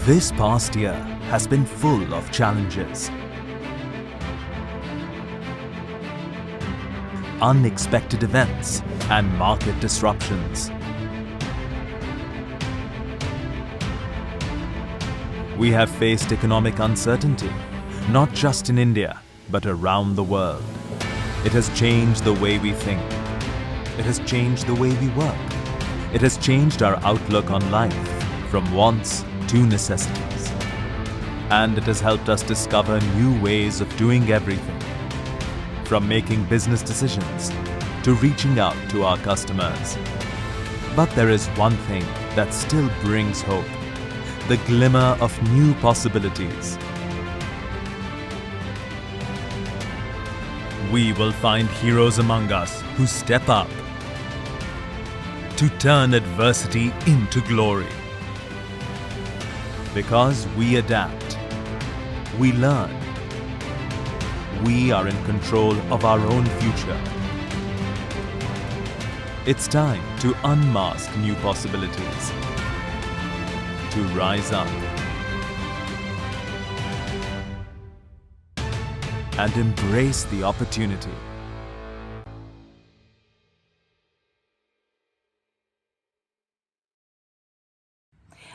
This past year has been full of challenges. Unexpected events and market disruptions. We have faced economic uncertainty, not just in India, but around the world. It has changed the way we think. It has changed the way we work. It has changed our outlook on life, from wants to necessities. And it has helped us discover new ways of doing everything, from making business decisions to reaching out to our customers. But there is one thing that still brings hope, the glimmer of new possibilities. We will find heroes among us who step up to turn adversity into glory. Because we adapt, we learn, we are in control of our own future. It's time to unmask new possibilities, to rise up and embrace the opportunity.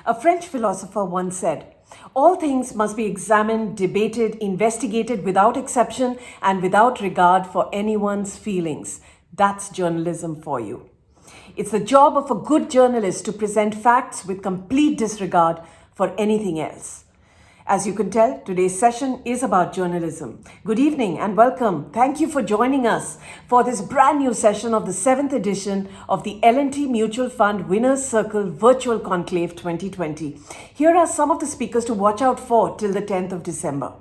A French philosopher once said, "All things must be examined, debated, investigated without exception and without regard for anyone's feelings." That's journalism for you. It's the job of a good journalist to present facts with complete disregard for anything else. As you can tell, today's session is about journalism. Good evening and welcome. Thank you for joining us for this brand new session of the 7th edition of the L&T Mutual Fund Winners Circle Virtual Conclave 2020. Here are some of the speakers to watch out for till the 10th of December.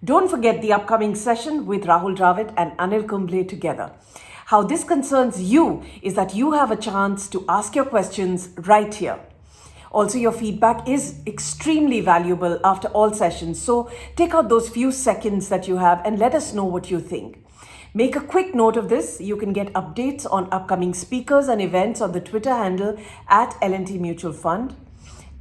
Don't forget the upcoming session with Rahul Dravid and Anil Kumble together. How this concerns you is that you have a chance to ask your questions right here. Also, your feedback is extremely valuable after all sessions, so take out those few seconds that you have and let us know what you think. Make a quick note of this. You can get updates on upcoming speakers and events on the Twitter handle at L&T Mutual Fund.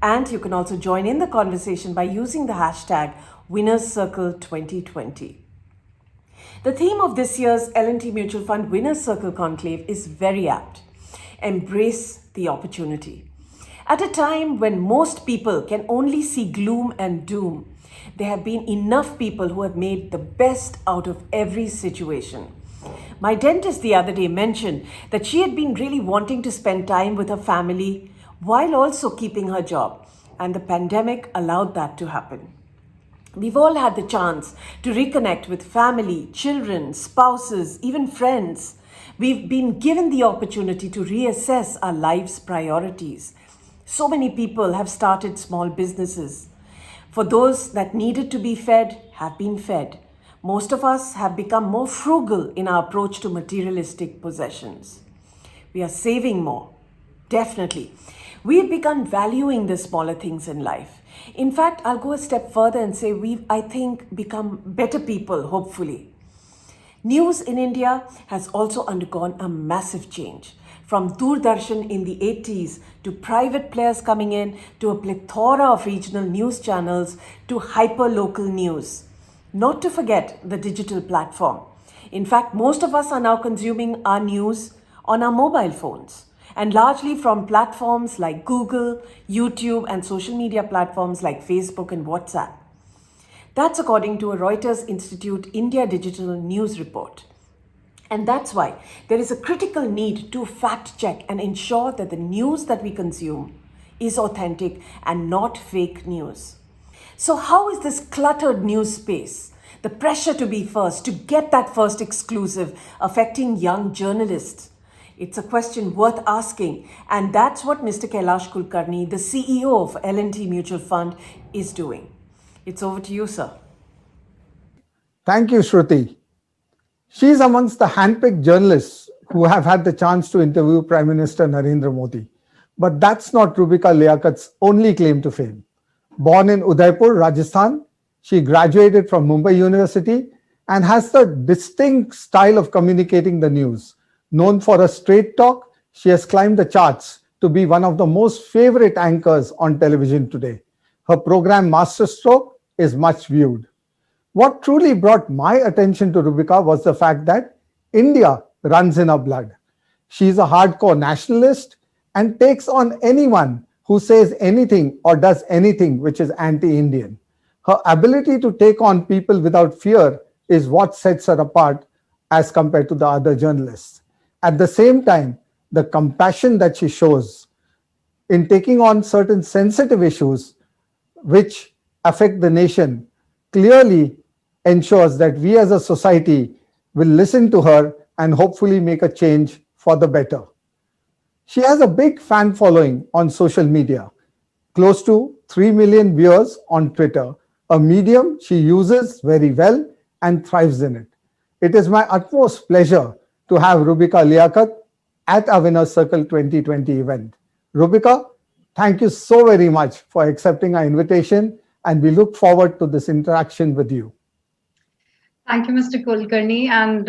And you can also join in the conversation by using the hashtag Winners Circle 2020. The theme of this year's L&T Mutual Fund Winners Circle Conclave is very apt. Embrace the opportunity. At a time when most people can only see gloom and doom, there have been enough people who have made the best out of every situation. My dentist the other day mentioned that she had been really wanting to spend time with her family while also keeping her job, and the pandemic allowed that to happen. We've all had the chance to reconnect with family, children, spouses, even friends. We've been given the opportunity to reassess our life's priorities. So many people have started small businesses. For those that needed to be fed, have been fed. Most of us have become more frugal in our approach to materialistic possessions. We are saving more, definitely. We've begun valuing the smaller things in life. In fact, I'll go a step further and say we've, I think, become better people, hopefully. News in India has also undergone a massive change. From Doordarshan in the 80s to private players coming in to a plethora of regional news channels to hyper-local news. Not to forget the digital platform. In fact, most of us are now consuming our news on our mobile phones, and largely from platforms like Google, YouTube, and social media platforms like Facebook and WhatsApp. That's according to a Reuters Institute India Digital News report. And that's why there is a critical need to fact check and ensure that the news that we consume is authentic and not fake news. So how is this cluttered news space, the pressure to be first, to get that first exclusive, affecting young journalists? It's a question worth asking, and that's what Mr. Kailash Kulkarni, the CEO of L&T Mutual Fund, is doing. It's over to you, sir. Thank you, Shruti. She's amongst the handpicked journalists who have had the chance to interview Prime Minister Narendra Modi, But that's not Rubika Liakat's only claim to fame. Born in Udaipur, Rajasthan, she graduated from Mumbai University and has the distinct style of communicating the news. Known for her straight talk, she has climbed the charts to be one of the most favorite anchors on television today. Her program Masterstroke is much viewed. What truly brought my attention to Rubika was the fact that India runs in her blood. She is a hardcore nationalist and takes on anyone who says anything or does anything which is anti Indian. Her ability to take on people without fear is what sets her apart as compared to the other journalists. At the same time, the compassion that she shows in taking on certain sensitive issues which affect the nation clearly ensures that we as a society will listen to her and hopefully make a change for the better. She has a big fan following on social media, close to 3 million viewers on Twitter, a medium she uses very well and thrives in it. It is my utmost pleasure to have Rubika Liaquat at our Winner's Circle 2020 event. Rubika, thank you so very much for accepting our invitation, and we look forward to this interaction with you. Thank you, Mr. Kulkarni, and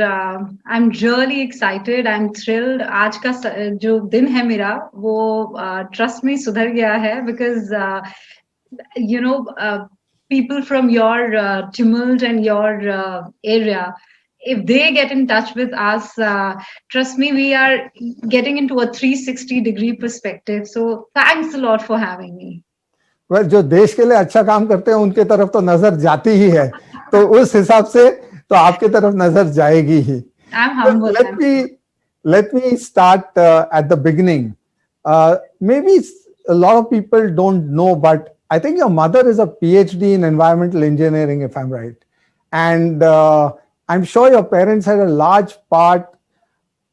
I'm really excited. I'm thrilled. आज का जो दिन है मेरा वो trust me सुधर गया है because you know people from your tumult and your area, if they get in touch with us, trust me, we are getting into a 360-degree perspective. So thanks a lot for having me. Well, जो देश के लिए अच्छा काम करते हैं उनके तरफ तो नजर जाती ही है, तो उस हिसाब से तो आपके तरफ नजर जाएगी ही. I'm humble. Let me start at the beginning. Maybe a lot of people don't know, but I think your mother is a PhD in environmental engineering, if I'm right. And I'm sure your parents had a large part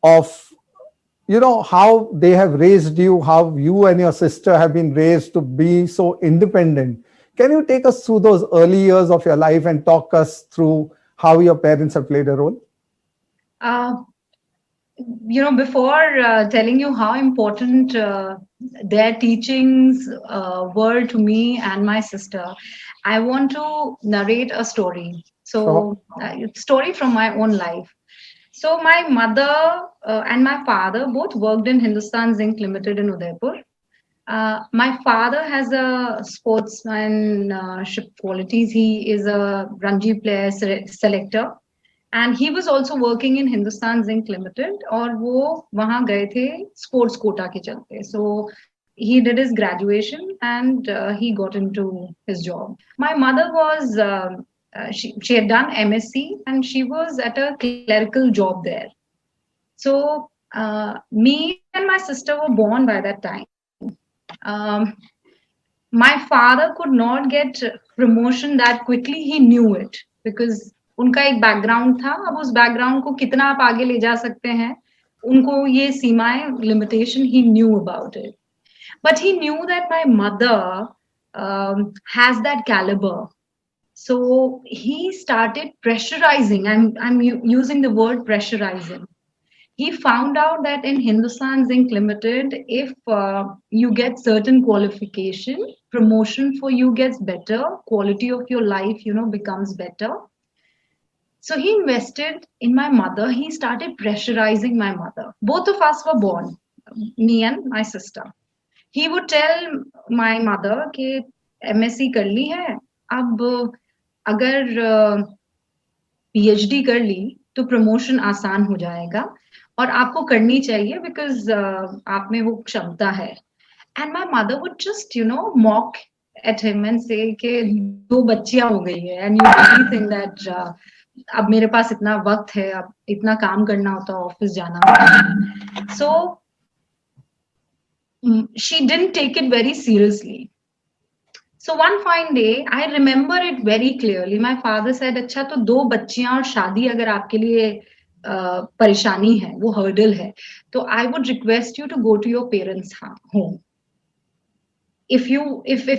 of, you know, how they have raised you, how you and your sister have been raised to be so independent. Can you take us through those early years of your life and talk us through how your parents have played a role? You know, before telling you how important their teachings were to me and my sister, I want to narrate a story. So, story from my own life. So, my mother and my father both worked in Hindustan Zinc Limited in Udaipur. My father has a sportsmanship qualities. He is a Ranji player selector. And he was also working in Hindustan Zinc Limited, और वो वहाँ गए थे sports quota के चलते. So he did his graduation and he got into his job. My mother was she had done MSc and she was at a clerical job there. So me and my sister were born by that time. My father could not get promotion that quickly. He knew it because उनका एक background था. अब उस background को कितना आप आगे ले जा सकते हैं, उनको ये सीमाएं, limitation, he knew about it. But he knew that my mother has that caliber. So he started pressurizing. I'm using the word pressurizing. He found out that in Hindustan Zinc Limited, if you get certain qualification, promotion for you gets better, quality of your life, you know, becomes better. So he invested in my mother. He started pressurizing my mother. Both of us were born, me and my sister. He would tell my mother कि MSc कर ली है, अब अगर PhD कर ली तो promotion आसान हो जाएगा और आपको करनी चाहिए because आप में वो क्षमता है. And my mother would just, you know, mock at him and say कि दो बच्चियां हो गई है, and you really think that अब मेरे पास इतना वक्त है, अब इतना काम करना होता है, ऑफिस जाना होता. So she didn't take it very seriously. So one fine day, I remember it very clearly. My father said, अच्छा तो दो बच्चियां और शादी अगर आपके लिए परेशानी है, वो hurdle है, तो I would request you to go to your parents' home. If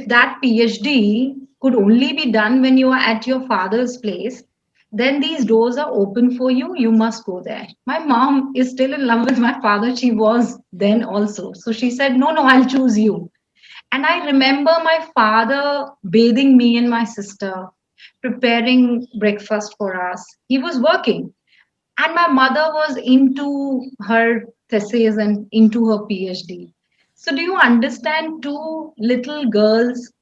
that PhD could only be done when you are at your father's place, then these doors are open for you. You must go there. My mom is still in love with my father. She was then also. So she said, no, no, I'll choose you. And I remember my father bathing me and my sister, preparing breakfast for us. He was working. And my mother was into her thesis and into her PhD. So, do you understand two little girls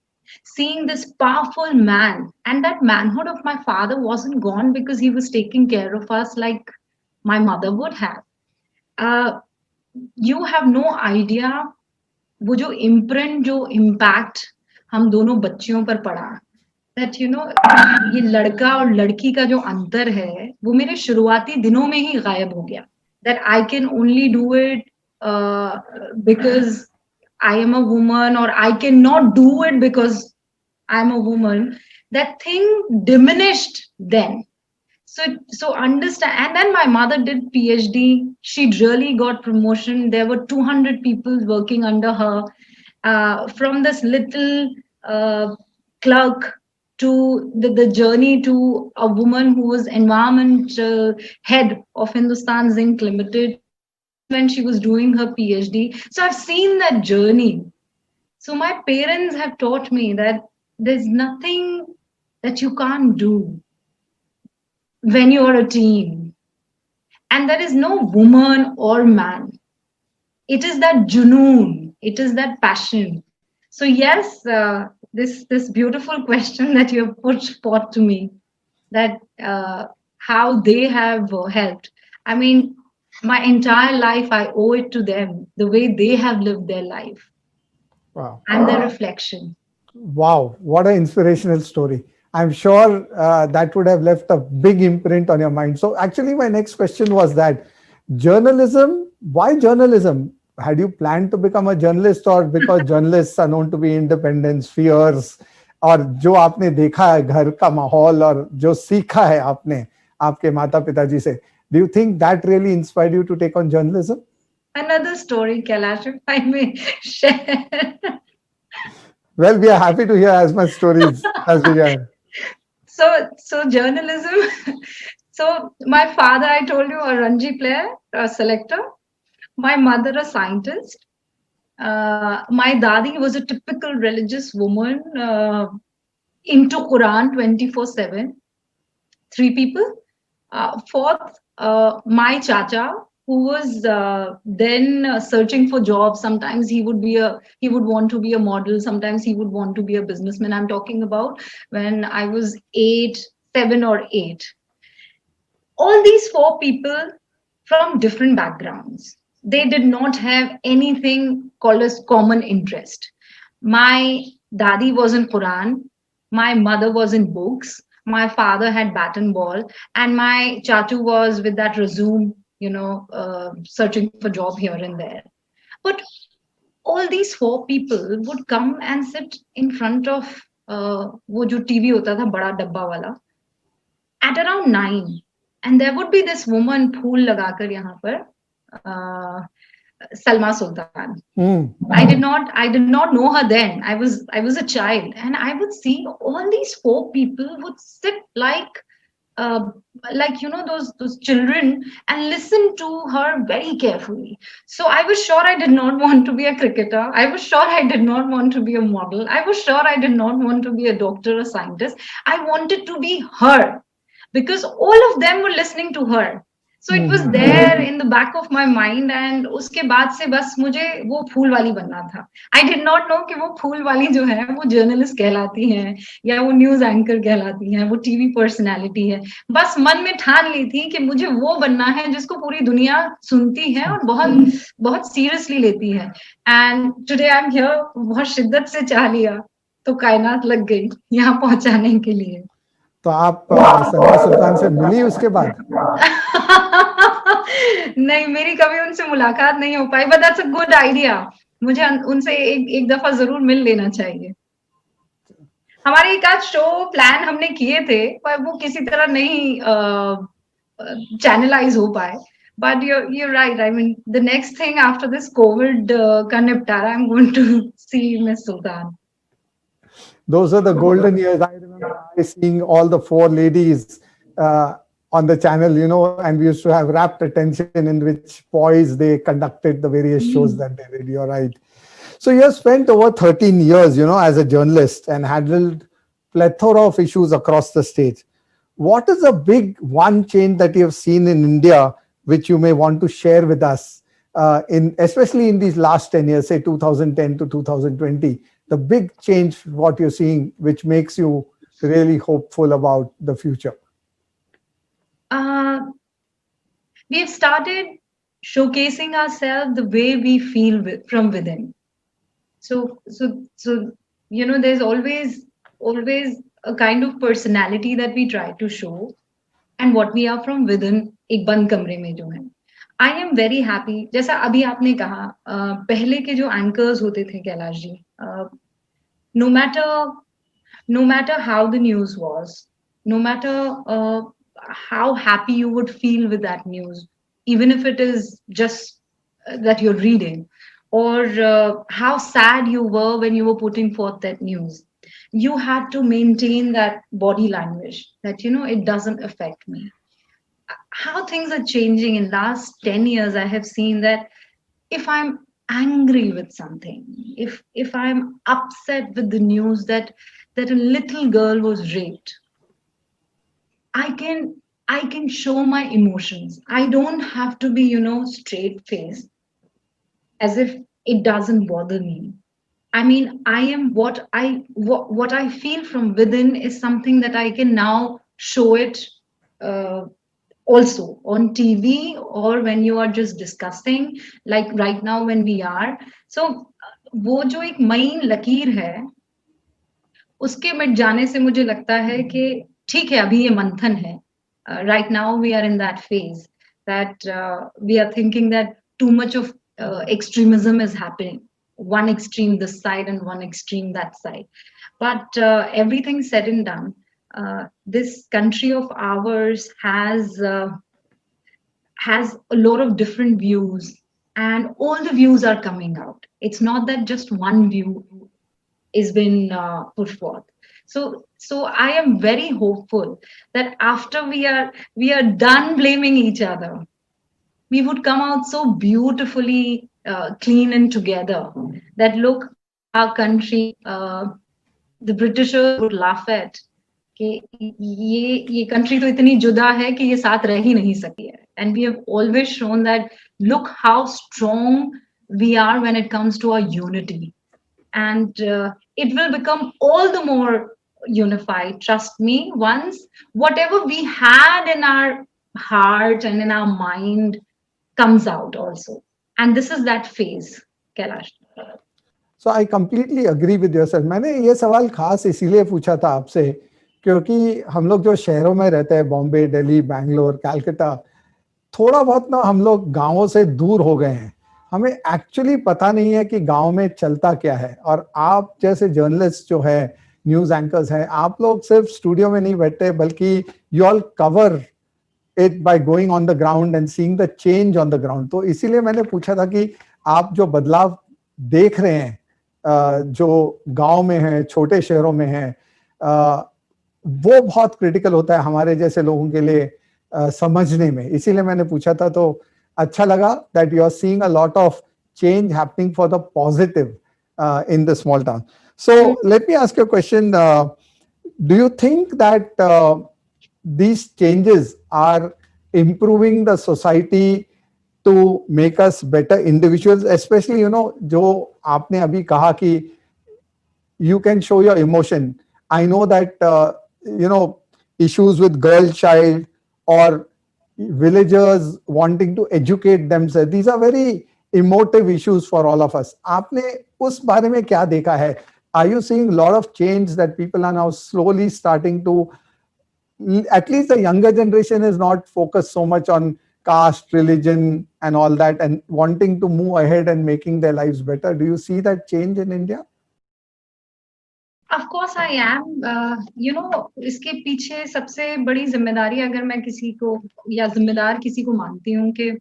seeing this powerful man? And that manhood of my father wasn't gone because he was taking care of us like my mother would have. Uh, you have no idea वो जो imprint जो impact हम दोनों बच्चियों पर पड़ा that you know ये लड़का और लड़की का जो अंतर है वो मेरे शुरुआती दिनों में ही गायब हो गया that I can only do it because I am a woman और I can not do it because I am a woman that thing diminished then so understand. And then my mother did PhD. She really got promotion. There were 200 people working under her. From this little clerk to the journey to a woman who was environment head of Hindustan Zinc Limited when she was doing her PhD. So I've seen that journey. So my parents have taught me that there's nothing that you can't do when you're a teen. And there is no woman or man. It is that junoon. It is that passion. So yes, this beautiful question that you have put forth to me, that how they have helped. I mean, my entire life, I owe it to them, the way they have lived their life. Wow. And their reflection. Wow, what an inspirational story. I'm sure that would have left a big imprint on your mind. So actually, my next question was that journalism, why journalism? Had you planned to become a journalist, or because journalists are known to be independent, fierce, और जो आपने देखा है घर का माहौल और जो सीखा है आपने आपके माता पिताजी से, do you think that really inspired you to take on journalism? Another story, Kailash, if I may share. Well, we are happy to hear as much stories as we can. So journalism. So my father, I told you, a Ranji player, a selector. My mother, a scientist. My dadi was a typical religious woman, into Quran 24/7. 3 people. Fourth, my chacha, who was then searching for jobs. Sometimes he would want to be a model. Sometimes he would want to be a businessman. I'm talking about when I was 7 or 8. All these 4 people from different backgrounds. They did not have anything called as common interest. My dadi was in Quran. My mother was in books. My father had bat and ball. And my chatu was with that resume, searching for job here and there. But all these 4 people would come and sit in front of wo jo TV hota tha, bada dabba wala, at around 9. And there would be this woman, phool lagakar yahan par, Salma Sultan. I did not know her then. I was a child, and I would see all these 4 people would sit like those children and listen to her very carefully. So I was sure I did not want to be a cricketer. I was sure I did not want to be a model. I was sure I did not want to be a doctor or scientist. I wanted to be her because all of them were listening to her. So it was there in the back of my mind, and उसके बाद से बस मुझे वो फूल वाली बनना था. I did not know कि वो फूल वाली जो है वो जर्नलिस्ट कहलाती हैं या वो न्यूज एंकर कहलाती हैं, वो टीवी पर्सनालिटी है. बस मन में ठान ली थी कि मुझे वो बनना है जिसको पूरी दुनिया सुनती है और बहुत बहुत सीरियसली लेती है. And today I am here. बहुत शिद्दत से चाह लिया तो कायनात लग गई यहाँ पहुंचाने के लिए. तो आप सलमा सुल्तान से मिली उसके बाद? नहीं, मेरी कभी उनसे मुलाकात नहीं हो पाई, but that's a good idea. मुझे उनसे एक दफा जरूर मिल लेना चाहिए. हमारे एक आध शो प्लान हमने किए थे पर वो किसी तरह नहीं चैनलाइज हो पाए. But you're right. I mean, the next thing after this COVID का निपटारा, I'm going to see Miss Sultan. Those are the golden years. I remember seeing all the 4 ladies on the channel, you know, and we used to have rapt attention in which poise they conducted the various shows that they did. You're right. So you have spent over 13 years, you know, as a journalist and handled plethora of issues across the stage. What is a big one change that you have seen in India, which you may want to share with us, in especially in these last 10 years, say 2010 to 2020, the big change, what you're seeing, which makes you really hopeful about the future? We've started showcasing ourselves the way we feel from within. So you know, there's always a kind of personality that we try to show, and what we are from within एक बंद कमरे में जो है. I am very happy. जैसा अभी आपने कहा, पहले के जो एंकर्स होते थे Kailash ji, no matter how the news was, no matter how happy you would feel with that news, even if it is just that you're reading, or how sad you were when you were putting forth that news, you had to maintain that body language that, you know, it doesn't affect me. How things are changing in last 10 years, I have seen that if I'm angry with something, if I'm upset with the news that a little girl was raped, I can show my emotions. I don't have to be, you know, straight faced as if it doesn't bother me. I mean, I am what I feel from within is something that I can now show it also on TV, or when you are just discussing, like right now when we are. So वो जो एक मईन लकीर है, उसके मिट जाने से मुझे लगता है कि ठीक है, अभी ये मंथन है. Right now we are in that phase that we are thinking that too much of extremism is happening. One extreme this side and one extreme that side. But everything said and done, this country of ours has a lot of different views, and all the views are coming out. It's not that just one view is been put forth. So I am very hopeful that after we are done blaming each other, we would come out so beautifully clean and together that look, our country, the Britishers would laugh at कि ये country तो इतनी जुदा है कि ये साथ रह ही नहीं सकती है. And we have always shown that look how strong we are when it comes to our unity. And it will become all the more unified. Trust me, once whatever we had in our heart and in our mind comes out also. And this is that phase, Kailash. So I completely agree with you, sir. मैंने ये सवाल खास इसीलिए पूछा था आपसे क्योंकि हम लोग जो शहरों में रहते हैं, बॉम्बे, दिल्ली, बैंगलोर, कलकत्ता, थोड़ा बहुत ना हम लोग गांवों से दूर हो गए हैं. हमें एक्चुअली पता नहीं है कि गांव में चलता क्या है. और आप जैसे जर्नलिस्ट जो है, न्यूज एंकर्स हैं, आप लोग सिर्फ स्टूडियो में नहीं बैठते बल्कि you all cover it by going on the ground and seeing the change on the ground. तो इसीलिए मैंने पूछा था कि आप जो बदलाव देख रहे हैं जो गांव में है, छोटे शहरों में है, वो बहुत क्रिटिकल होता है हमारे जैसे लोगों के लिए समझने में. इसीलिए मैंने पूछा था. तो अच्छा लगा that you are seeing a lot of change happening for the positive in the small town. So let me ask you a question. Do you think that these changes are improving the society to make us better individuals? Especially, you know, जो आपने अभी कहा कि you can show your emotion. I know that, you know, issues with girl child or villagers wanting to educate themselves, these are very emotive issues for all of us. आपने उस बारे में क्या देखा है? Are you seeing a lot of change that people are now slowly starting to, at least the younger generation is not focused so much on caste, religion and all that, and wanting to move ahead and making their lives better? Do you see that change in India? Of course I am. You know, इसके पीछे सबसे बड़ी जिम्मेदारी अगर मैं किसी को या जिम्मेदार किसी को मानती हूँ कि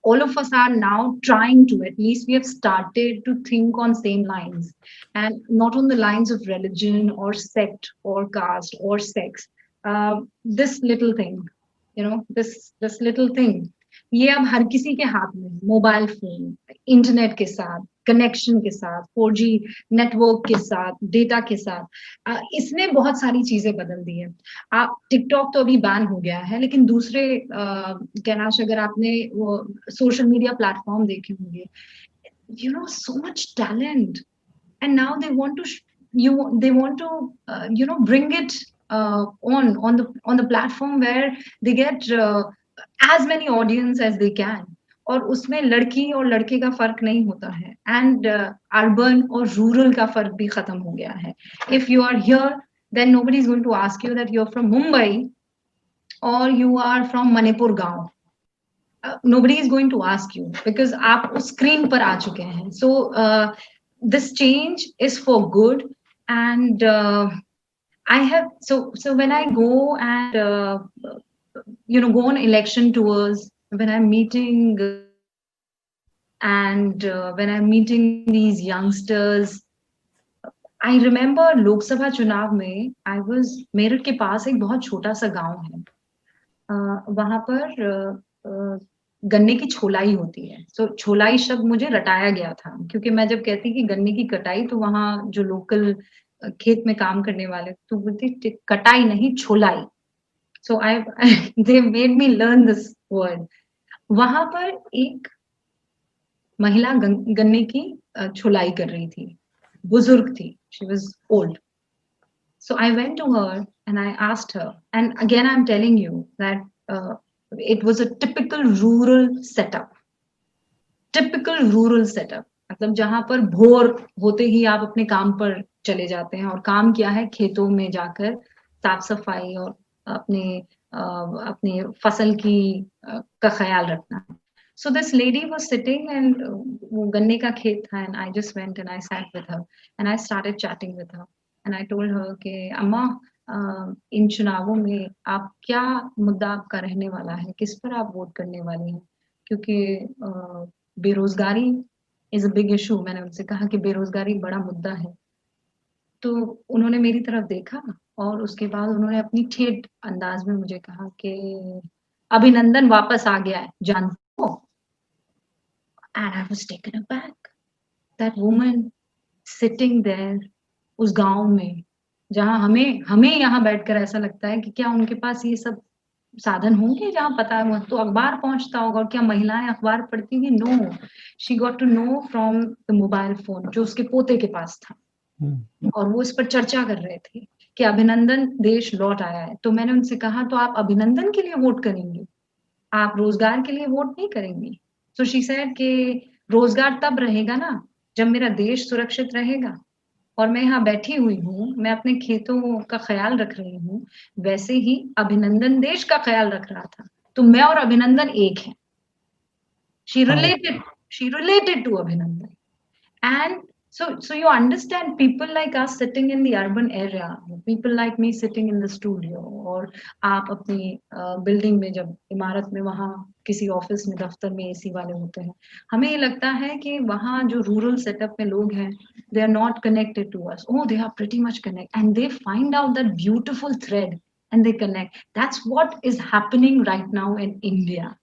all of us are now trying to, at least we have started to think on same lines, and not on the lines of religion or sect or caste or sex, this little thing, this little thing, ये अब हर किसी के हाथ में, mobile phone, internet के साथ, connection के साथ, 4G नेटवर्क के साथ, डेटा के साथ, इसने बहुत सारी चीजें बदल दी है। आप टिकटॉक तो अभी बैन हो गया है, लेकिन दूसरे कैलाश, अगर आपने वो सोशल मीडिया प्लेटफॉर्म देखे होंगे, so much talent, and now they want to bring it on the platform where they get as many audience as they can, और उसमें लड़की और लड़के का फर्क नहीं होता है, एंड अर्बन और रूरल का फर्क भी खत्म हो गया है। If you are here, then nobody is going to ask you that you're from Mumbai or you are from Manipur गांव। nobody is going to ask you because आप उस screen पर आ चुके हैं। So this change is for good, and I have so when I go and go on election tours, when I'm meeting and when I'm meeting these youngsters, I remember Lok Sabha चुनाव में I was Meerut के पास एक बहुत छोटा सा गांव है, वहां पर गन्ने की छोलाई होती है। तो छोलाई शब्द मुझे रटाया गया था, क्योंकि मैं जब कहती कि गन्ने की कटाई, तो वहां जो लोकल खेत में काम करने वाले तो बोलते कटाई नहीं, छोलाई। सो they made me learn this word। वहां पर एक महिला गन्ने की छोलाई कर रही थी, बुजुर्ग थी, she was old। So I went to her and I asked her, and again I'm telling you that it was a typical rural setup, मतलब जहां पर भोर होते ही आप अपने काम पर चले जाते हैं, और काम क्या है, खेतों में जाकर साफ सफाई और अपने फसल की का ख्याल रखना। So this lady was sitting, and वो गन्ने का खेत था, and I just went and I sat with her and I started chatting with her and I told her कि अम्मा, इन चुनावों में आप क्या मुद्दा आपका रहने वाला है, किस पर आप वोट करने वाली हैं, क्योंकि बेरोजगारी इज अ बिग इशू। मैंने उनसे कहा कि बेरोजगारी बड़ा मुद्दा है। तो उन्होंने मेरी तरफ देखा और उसके बाद उन्होंने अपनी ठेठ अंदाज में मुझे कहा कि अभिनंदन वापस आ गया है, जानते हो। And I was taken aback, that woman sitting there, उस गांव में, जहां हमें यहाँ बैठकर ऐसा लगता है कि क्या उनके पास ये सब साधन होंगे, जहां पता है तो अखबार पहुंचता होगा, और क्या महिलाएं अखबार पढ़ती हैं? No, she got to know from the mobile phone, जो उसके पोते के पास था। और वो इस पर चर्चा कर रहे थे कि अभिनंदन देश लौट आया है। तो मैंने उनसे कहा, तो आप अभिनंदन के लिए वोट करेंगे, आप रोजगार के लिए वोट नहीं करेंगी? सो शी सेड कि रोजगार तब रहेगा ना जब मेरा देश सुरक्षित रहेगा, और मैं यहाँ बैठी हुई हूँ, मैं अपने खेतों का ख्याल रख रही हूँ, वैसे ही अभिनंदन देश का ख्याल रख रहा था। तो मैं और अभिनंदन एक हैं। She related to Abhinandan, and so you understand, people like us sitting in the urban area, people like me sitting in the studio, और आप अपनी बिल्डिंग में, जब इमारत में, वहाँ किसी ऑफिस में, दफ्तर में एसी वाले होते हैं, हमें ये लगता है कि वहाँ जो रूरल सेटअप में लोग हैं, they are not connected to us. Oh, they are pretty much connected, and they find out that beautiful thread and they connect. That's what is happening right now in India.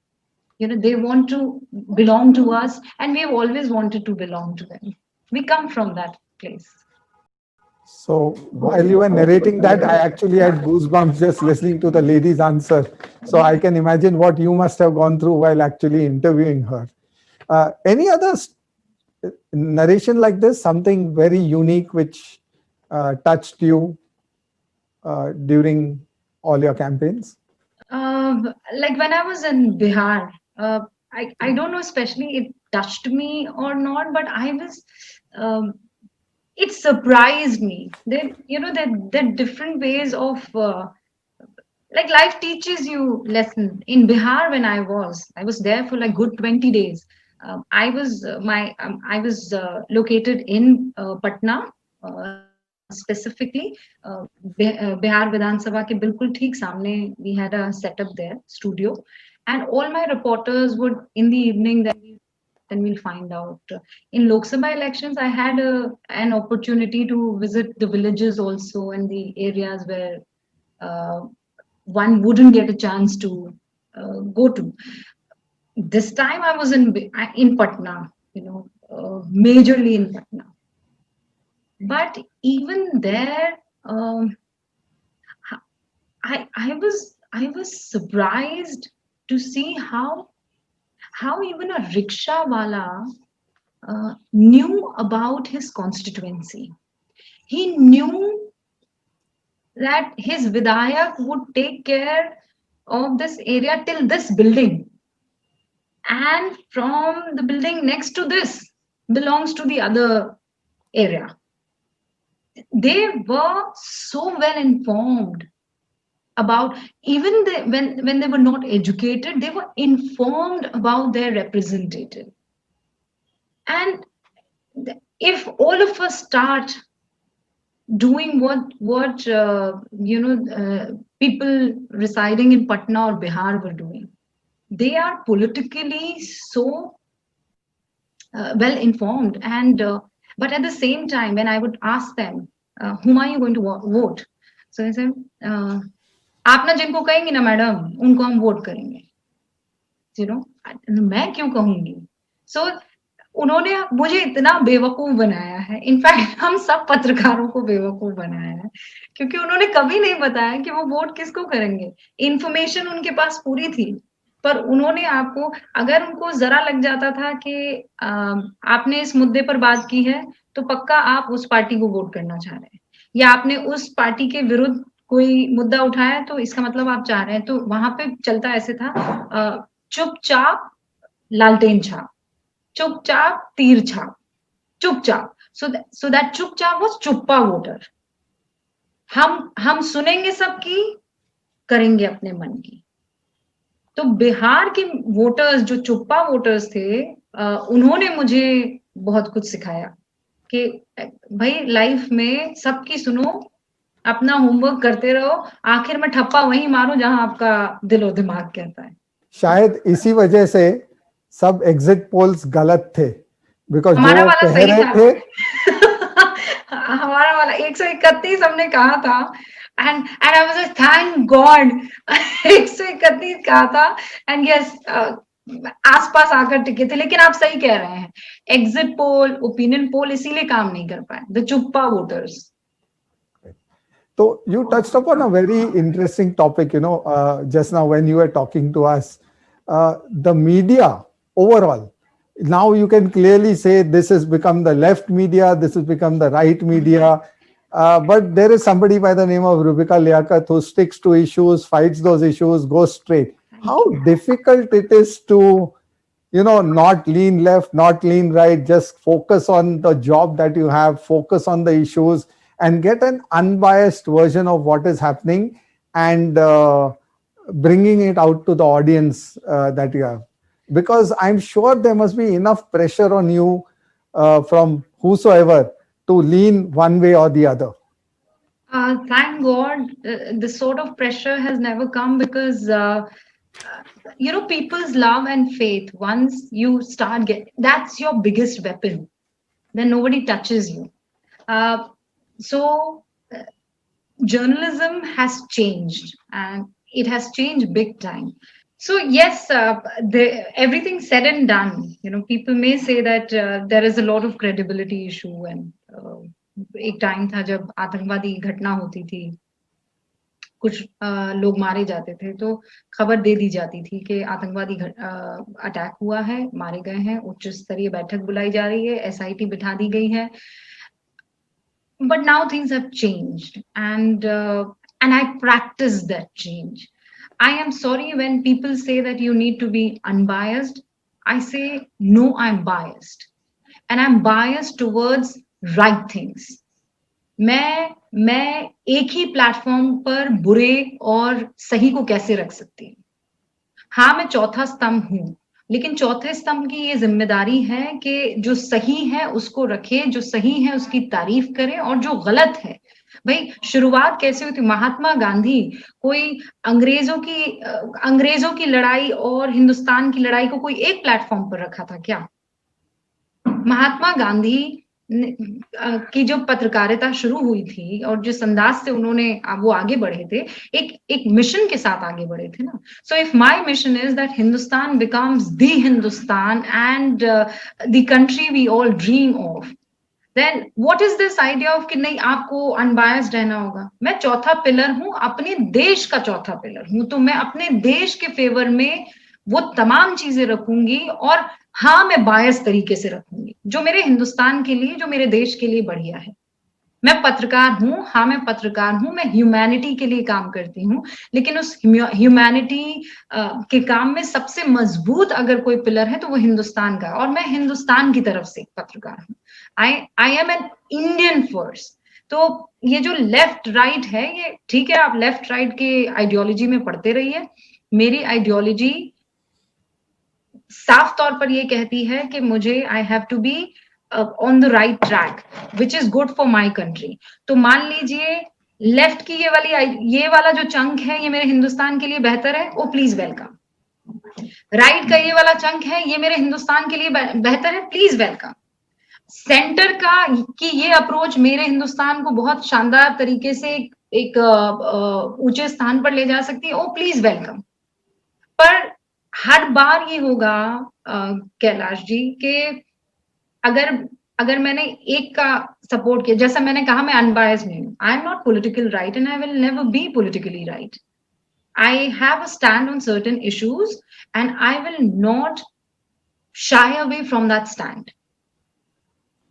They want to belong to us, and we've always wanted to belong to them. We come from that place. So while you were narrating that, I actually had goosebumps just listening to the lady's answer. So I can imagine what you must have gone through while actually interviewing her. Any other narration like this, something very unique which touched you during all your campaigns? Like when I was in Bihar, I don't know, especially it touched me or not, but I was, it surprised me that, that different ways of, like life teaches you lesson. In Bihar, when I was there for like good 20 days. I was located in Patna, specifically Bihar Vidhan Sabha के बिल्कुल ठीक सामने, we had a setup there, studio, and all my reporters would, in the evening, then we'll find out. In Lok Sabha elections, I had an opportunity to visit the villages also, and the areas where one wouldn't get a chance to go to. This time I was in Patna, majorly in Patna. But even there, I was surprised to see how even a rickshaw wala knew about his constituency. He knew that his Vidayak would take care of this area till this building, and from the building next to this belongs to the other area. They were so well informed about, even when they were not educated, they were informed about their representative. And if all of us start doing what people residing in Patna or Bihar were doing, they are politically so well informed, and but at the same time, when I would ask them, whom are you going to vote, so they said, आप ना जिनको कहेंगी ना madam उनको हम vote करेंगे, मैं क्यों कहूंगी. सो उन्होंने मुझे इतना बेवकूफ बनाया है, इनफैक्ट हम सब पत्रकारों को बेवकूफ बनाया है, क्योंकि उन्होंने कभी नहीं बताया कि वो वोट किसको करेंगे. इंफॉर्मेशन उनके पास पूरी थी, पर उन्होंने आपको, अगर उनको जरा लग जाता था कि आपने इस मुद्दे पर बात की है तो पक्का आप उस पार्टी को वोट करना चाह रहे हैं, या आपने उस पार्टी के विरुद्ध कोई मुद्दा उठाया तो इसका मतलब आप चाह रहे हैं. तो वहां पे चलता ऐसे था, चुपचाप लालटेन छाप, चुपचाप तीर छाप, चुपचाप. सो दैट चुपचाप वाज चुप्पा वोटर. हम सुनेंगे सबकी, करेंगे अपने मन की. तो बिहार के वोटर्स जो चुप्पा वोटर्स थे, उन्होंने मुझे बहुत कुछ सिखाया कि भाई लाइफ में सबकी सुनो, अपना होमवर्क करते रहो, आखिर में ठप्पा वहीं मारो जहां आपका दिलो दिमाग कहता है. शायद इसी वजह से सब एग्जिट पोल्स गलत थे, बिकॉज हमारा वाला सही था. हमारा वाला 131 हमने कहा था, and I was like, thank God 131 कहा था, and yes, आसपास आकर टिके थे. लेकिन आप सही कह रहे हैं, एग्जिट पोल, ओपिनियन पोल इसीलिए काम नहीं कर पाए, द चुप्पा voters. So you touched upon a very interesting topic, just now when you were talking to us. The media overall, now you can clearly say this has become the left media, this has become the right media. But there is somebody by the name of Rubika Liaquat who sticks to issues, fights those issues, goes straight. How difficult it is to, not lean left, not lean right, just focus on the job that you have, focus on the issues, and get an unbiased version of what is happening, and bringing it out to the audience that you have. Because I'm sure there must be enough pressure on you from whosoever to lean one way or the other. Thank God, this sort of pressure has never come, because people's love and faith, once you start that's your biggest weapon, then nobody touches you. So journalism has changed, and it has changed big time. So yes, everything said and done, people may say that there is a lot of credibility issue, and एक time था जब आतंकवादी घटना होती थी, कुछ लोग मारे जाते थे, तो खबर दे दी जाती थी कि आतंकवादी अटैक हुआ है, मारे गए हैं, उच्च स्तरीय बैठक बुलाई जा रही है, SIT बिठा दी गई है. But now things have changed, and I practice that change. I am sorry when people say that you need to be unbiased. I say, no, I'm biased. And I'm biased towards right things. मैं एक ही platform पर बुरे और सही को कैसे रख सकती हूँ. हाँ, मैं चौथा स्तंभ हूँ, लेकिन चौथे स्तंभ की ये जिम्मेदारी है कि जो सही है उसको रखे, जो सही है उसकी तारीफ करे, और जो गलत है, भाई शुरुआत कैसे हुई थी. महात्मा गांधी कोई अंग्रेजों की लड़ाई और हिंदुस्तान की लड़ाई को कोई एक प्लेटफॉर्म पर रखा था क्या? महात्मा गांधी की जो पत्रकारिता शुरू हुई थी और जिस अंदाज से उन्होंने वो आगे बढ़े थे, एक मिशन के साथ आगे बढ़े थे ना. So if my mission is that Hindustan becomes the Hindustan and the country we all dream of, then what is this idea of कि नहीं आपको अनबायस्ड रहना होगा. मैं चौथा पिलर हूं, अपने देश का चौथा पिलर हूं, तो मैं अपने देश के फेवर में वो तमाम चीजें रखूंगी और हाँ मैं बायस तरीके से रखूंगी जो मेरे हिंदुस्तान के लिए, जो मेरे देश के लिए बढ़िया है. मैं पत्रकार हूं, हाँ मैं पत्रकार हूं, मैं ह्यूमैनिटी के लिए काम करती हूँ, लेकिन उस ह्यूमैनिटी के काम में सबसे मजबूत अगर कोई पिलर है तो वो हिंदुस्तान का, और मैं हिंदुस्तान की तरफ से पत्रकार हूँ. I am an Indian first. तो ये जो लेफ्ट राइट है, ये ठीक है, आप लेफ्ट राइट के आइडियोलॉजी में पढ़ते रहिए. मेरी आइडियोलॉजी साफ तौर पर ये कहती है कि मुझे I have to be on the right track which is good for my country. तो मान लीजिए लेफ्ट की ये वाला जो चंक है ये मेरे हिंदुस्तान के लिए बेहतर है, ओ प्लीज वेलकम. राइट का ये वाला चंक है ये मेरे हिंदुस्तान के लिए बेहतर है, प्लीज वेलकम. सेंटर का कि ये अप्रोच मेरे हिंदुस्तान को बहुत शानदार तरीके से एक ऊंचे स्थान पर ले जा सकती है, ओ प्लीज वेलकम. पर हर बार ये होगा कैलाश जी कि अगर मैंने एक का सपोर्ट किया, जैसा मैंने कहा मैं अनबायस्ड नहीं हूं, I am not political right and I will never be politically right. I have a stand on certain issues and I will not shy away from that stand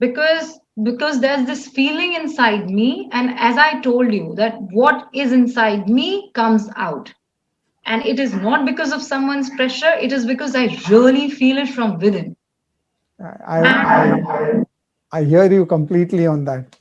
because there's this feeling inside me, and as I told you that what is inside me comes out, and it is not because of someone's pressure, it is because I really feel it from within. I hear you completely on that.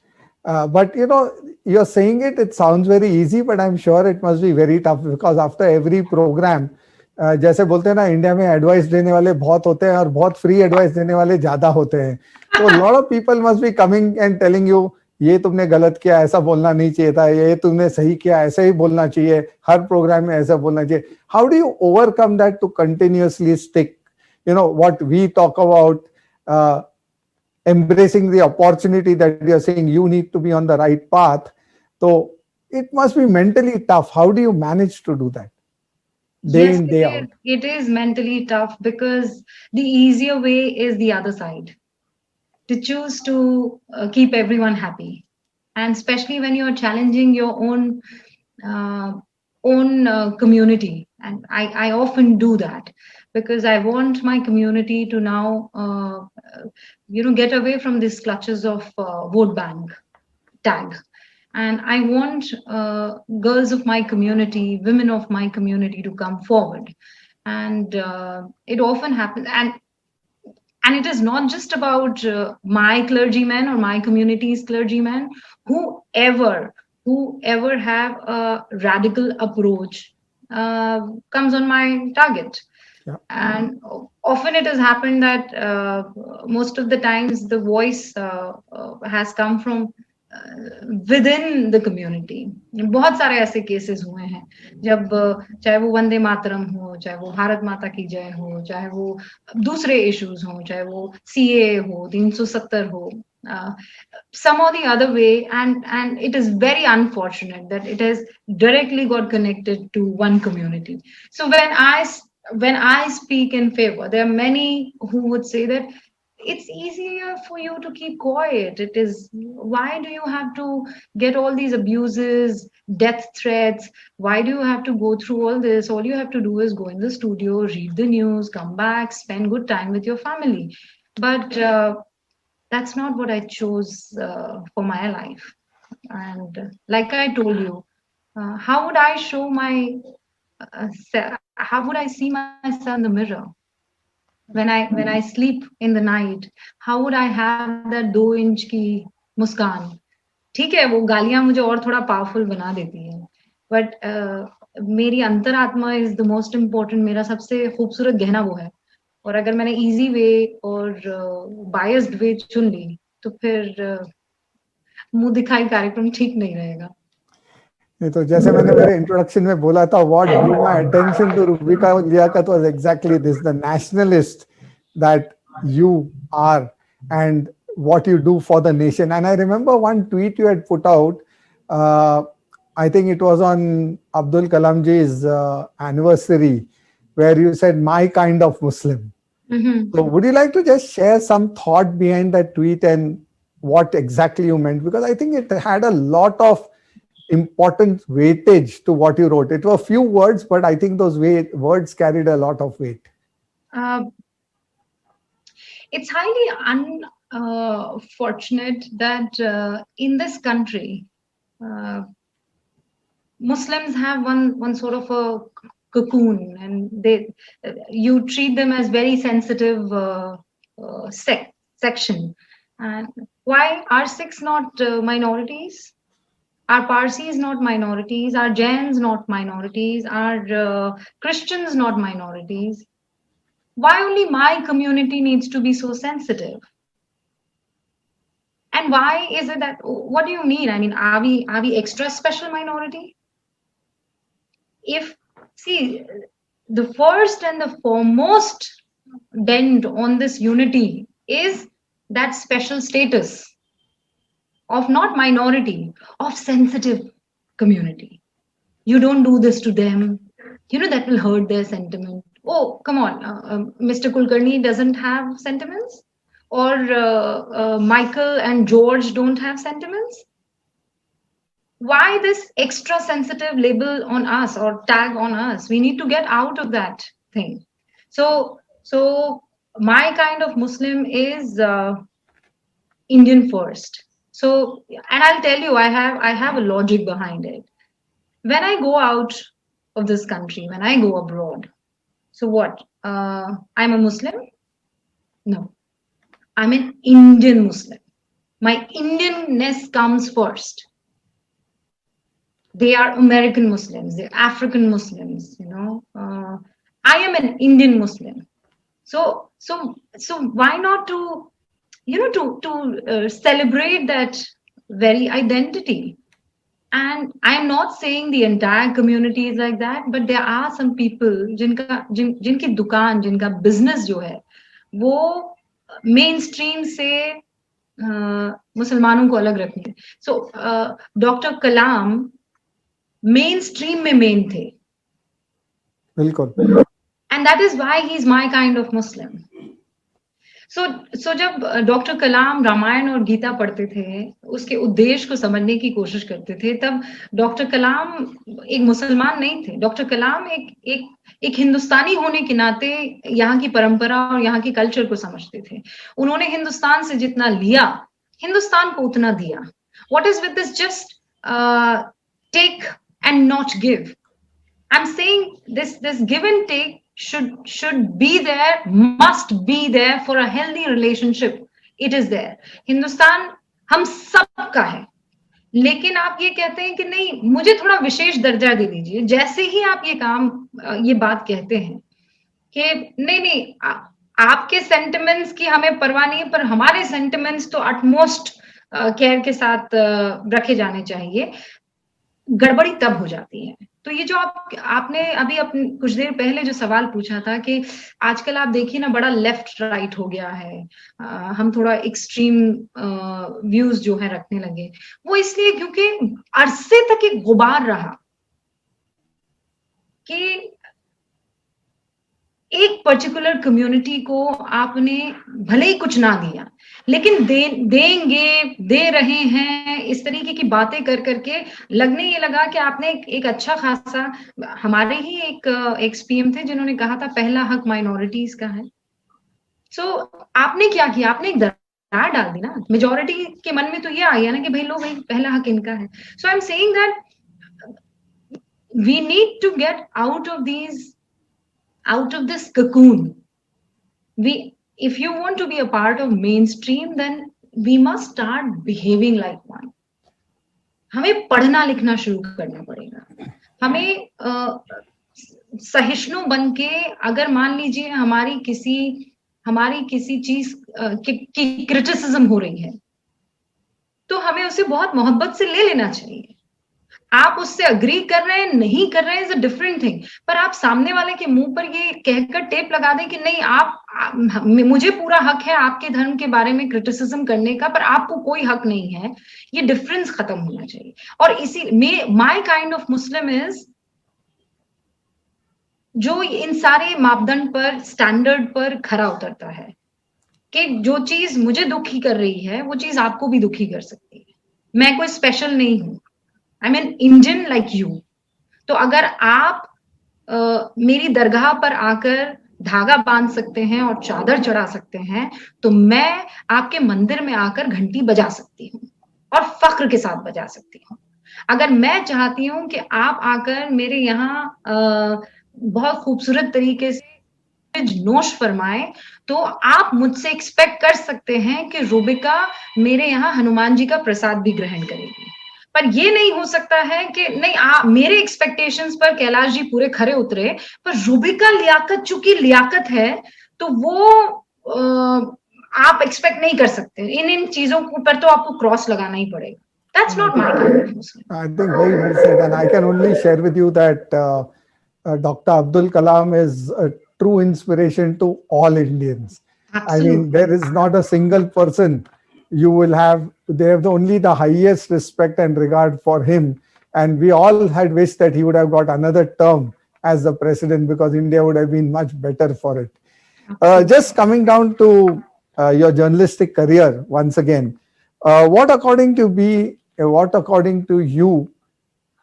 But you're saying it sounds very easy, but I'm sure it must be very tough because after every program, जैसे बोलते हैं ना, India में advice देने वाले बहुत होते हैं और बहुत फ्री एडवाइस देने वाले ज्यादा होते हैं. तो lot of people must be coming and telling you ये तुमने गलत किया, ऐसा बोलना नहीं चाहिए था, ये तुमने सही किया, ऐसे ही बोलना चाहिए, हर प्रोग्राम में ऐसा बोलना चाहिए. How do you overcome that to continuously stick what we talk about, embracing the opportunity that you're saying you need to be on the right path? So it must be mentally tough. How do you manage to do that day in, day out? It is mentally tough because the easier way is the other side, to choose to keep everyone happy, and especially when you're challenging your own community. And I often do that because I want my community to now get away from these clutches of vote bank tag. And I want girls of my community, women of my community to come forward. And it often happens. And it is not just about my clergymen or my community's clergymen. Whoever have a radical approach comes on my target. Yeah. And often it has happened that most of the times the voice has come from within the community. बहुत सारे ऐसे cases हुए हैं जब चाहे वो वंदे मातरम हो, चाहे वो भारत माता की जय हो, चाहे वो दूसरे इश्यूज हो, चाहे वो CAA हो, 370 हो, some or the other way, and it is very unfortunate that it has directly got connected to one community. So when I speak in favor, there are many who would say that it's easier for you to keep quiet. It is, why do you have to get all these abuses, death threats? Why do you have to go through all this? All you have to do is go in the studio, read the news, come back, spend good time with your family. But that's not what I chose for my life. And like I told you, how would I show how would I see myself in the mirror? When I sleep in the night, how would I have that 2 inch की मुस्कान? ठीक है, वो गालियां मुझे और थोड़ा powerful बना देती है, बट मेरी अंतरात्मा इज द मोस्ट इम्पोर्टेंट. मेरा सबसे खूबसूरत गहना वो है. और अगर मैंने इजी वे और बायस्ड वे चुन ली तो फिर मुंह दिखाई कार्यक्रम ठीक नहीं रहेगा. नहीं तो जैसे मैंने मेरे इंट्रोडक्शन में बोला था, what drew my attention to Rubika Liaquat was exactly this, the nationalist that you are. And what you do for the nation. And I remember one tweet you had put out. I think it was on Abdul Kalamji's anniversary, where you said, "My kind of Muslim." Mm-hmm. So would you like to just share some thought behind that tweet and what exactly you meant? Because I think it had a lot of important weightage to what you wrote. It were few words, but I think those words carried a lot of weight. It's highly unfortunate that in this country, Muslims have one sort of a cocoon, and you treat them as very sensitive section. And why are Sikhs not minorities? Are Parsis not minorities? Are Jains not minorities? Are Christians not minorities? Why only my community needs to be so sensitive? And why is it that, what do you mean? I mean, are we extra special minority? See, the first and the foremost dent on this unity is that special status of not minority, of sensitive community. You don't do this to them, that will hurt their sentiment. Oh, come on, Mr. Kulkarni doesn't have sentiments? Or Michael and George don't have sentiments? Why this extra sensitive label on us or tag on us? We need to get out of that thing. So my kind of Muslim is Indian first. So, and I'll tell you, I have a logic behind it. When I go out of this country, when I go abroad, so what? I'm a Muslim? No. I'm an Indian Muslim. My Indianness comes first. They are American Muslims, they're African Muslims, I am an Indian Muslim. So why not to celebrate that very identity? And I'm not saying the entire community is like that, but there are some people जिनकी दुकान, जिनका business जो है, वो mainstream से मुसलमानों को अलग रखने. So Dr. Kalam mainstream में main थे. बिल्कुल. And that is why he's my kind of Muslim. So जब डॉक्टर कलाम रामायण और गीता पढ़ते थे, उसके उद्देश्य को समझने की कोशिश करते थे, तब डॉक्टर कलाम एक मुसलमान नहीं थे. डॉक्टर कलाम एक हिंदुस्तानी होने के नाते यहाँ की परंपरा और यहाँ की कल्चर को समझते थे. उन्होंने हिंदुस्तान से जितना लिया, हिंदुस्तान को उतना दिया. What is with this just take and not give? I'm saying this give and take should be there, must be there for a healthy relationship. It is there. Hindustan हम सबका है, लेकिन आप ये कहते हैं कि नहीं, मुझे थोड़ा विशेष दर्जा दे दीजिए. जैसे ही आप ये बात कहते हैं कि नहीं, आपके सेंटिमेंट्स की हमें परवाह नहीं है, पर हमारे सेंटिमेंट्स तो अटमोस्ट केयर के साथ रखे जाने चाहिए, गड़बड़ी तब हो जाती है. तो ये जो आपने अभी कुछ देर पहले जो सवाल पूछा था कि आजकल आप देखिए ना, बड़ा लेफ्ट राइट हो गया है, हम थोड़ा एक्सट्रीम व्यूज जो है रखने लगे. वो इसलिए क्योंकि अरसे तक एक गुबार रहा कि एक पर्टिकुलर कम्युनिटी को आपने भले ही कुछ ना दिया, लेकिन दे रहे हैं, इस तरीके की बातें कर करके लगने ये लगा कि आपने एक अच्छा खासा. हमारे ही एक एक्सपीएम थे जिन्होंने कहा था पहला हक माइनॉरिटीज का है. सो आपने क्या किया? आपने एक दरार डाल दी ना. मेजॉरिटी के मन में तो ये आया ना कि भाई लो, भाई पहला हक इनका है. So I am saying that we need to get out of this cocoon. If you want to be a part of mainstream, then we must start behaving like one. हमें पढ़ना लिखना शुरू करना पड़ेगा. हमें सहिष्णु बन के, अगर मान लीजिए हमारी किसी चीज की क्रिटिसिज्म हो रही है, तो हमें उसे बहुत मोहब्बत से ले लेना चाहिए. आप उससे अग्री कर रहे हैं, नहीं कर रहे हैं, इज अ डिफरेंट थिंग। पर आप सामने वाले के मुंह पर ये कहकर टेप लगा दें कि नहीं मुझे पूरा हक है आपके धर्म के बारे में क्रिटिसिज्म करने का, पर आपको कोई हक नहीं है, ये डिफरेंस खत्म होना चाहिए। और इसी में my kind of Muslim is जो इन सारे मापदंड पर, स्टैंडर्ड पर खरा उतरता है कि जो चीज मुझे दुखी कर रही है वो चीज आपको भी दुखी कर सकती है। मैं कोई स्पेशल नहीं हूं, I mean Indian like you. तो अगर आप मेरी दरगाह पर आकर धागा बांध सकते हैं और चादर चढ़ा सकते हैं, तो मैं आपके मंदिर में आकर घंटी बजा सकती हूँ और फख्र के साथ बजा सकती हूँ। अगर मैं चाहती हूँ कि आप आकर मेरे यहाँ बहुत खूबसूरत तरीके से नोश फरमाए, तो आप मुझसे एक्सपेक्ट कर सकते हैं कि रूबिका मेरे यहाँ हनुमान जी का प्रसाद भी ग्रहण करेगी। पर ये नहीं हो सकता है कि नहीं मेरे एक्सपेक्टेशंस पर कैलाश जी पूरे खरे उतरे, पर रूबिका लियाकत चूंकि लियाकत है तो वो आप एक्सपेक्ट नहीं कर सकते। इन चीजों पर तो आपको क्रॉस लगाना ही पड़ेगा। That's not my kind of Muslim. I think very well said, and I can only share with you that Dr. Abdul Kalam is a true inspiration to all Indians. Absolutely. I mean, there is not a single person you will have. They have only the highest respect and regard for him, and we all had wished that he would have got another term as the president, because India would have been much better for it. Just coming down to your journalistic career once again, what according to you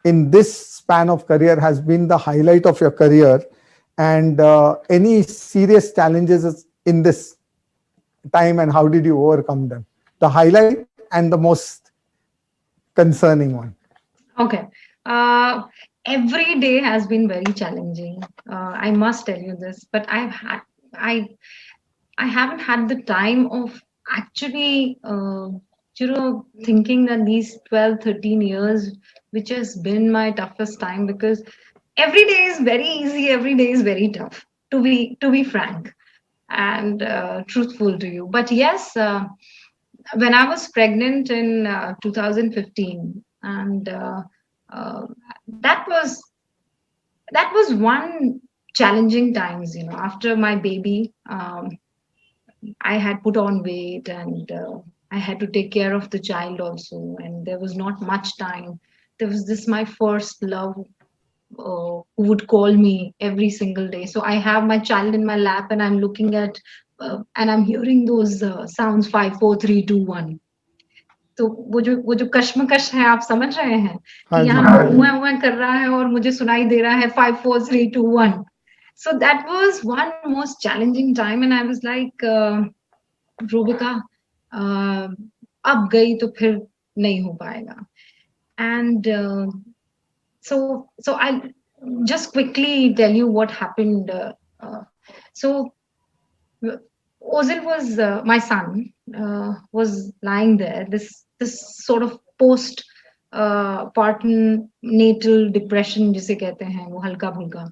in this span of career has been the highlight of your career, and any serious challenges in this time, and how did you overcome them? The highlight and the most concerning one. Okay. Every day has been very challenging. I must tell you this, but I haven't had the time of actually, thinking that these 12, 13 years, which has been my toughest time, because every day is very easy, every day is very tough, to be frank and truthful to you. But yes, when I was pregnant in 2015, and that was one challenging times. After my baby, I had put on weight, and I had to take care of the child also, and there was not much time. There was this my first love, who would call me every single day. So I have my child in my lap, and I'm looking at and I'm hearing those sounds 5, 4, 3, 2, 1. तो वो जो कश्मकश है, आप समझ रहे हैं कि यहाँ हुआ कर रहा है और मुझे सुनाई दे रहा है 5, 4, 3, 2, 1. So that was one most challenging time, and I was like, Rubika, अब गई तो फिर नहीं हो पाएगा. And so I'll just quickly tell you what happened. So Ozil was my son, was lying there. This sort of post postnatal depression जिसे कहते हैं, वो हल्का फुल्का,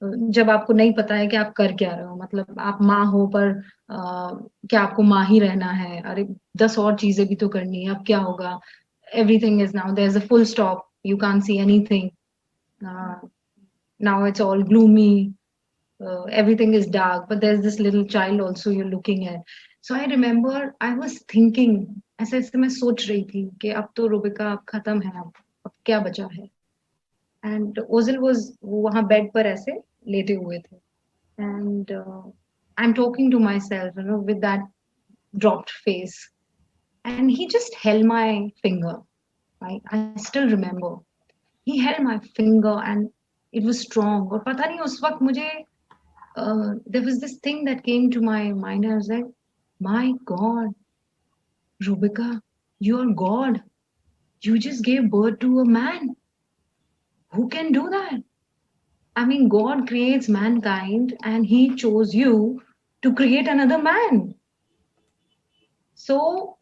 जब आपको नहीं पता है कि आप कर क्या रहे हो. मतलब आप माँ हो, पर क्या आपको माँ ही रहना है? अरे 10 और चीजें भी तो करनी है. अब क्या होगा? Everything is now, there's a full stop. You can't see anything. Now it's all gloomy. Everything is dark, but there's this little child also you're looking at. So I remember I was thinking, ऐसे मैं सोच रही थी कि अब तो रूबिका अब खत्म है, अब क्या बचा है. And Ozil was वहाँ बेड पर ऐसे लेटे हुए थे, and I'm talking to myself, with that dropped face, and he just held my finger. Right? I still remember. He held my finger, and it was strong. और पता नहीं उस वक्त मुझे there was this thing that came to my mind. I was like, my God, Rubika, you're God. You just gave birth to a man. Who can do that? I mean, God creates mankind, and he chose you to create another man. So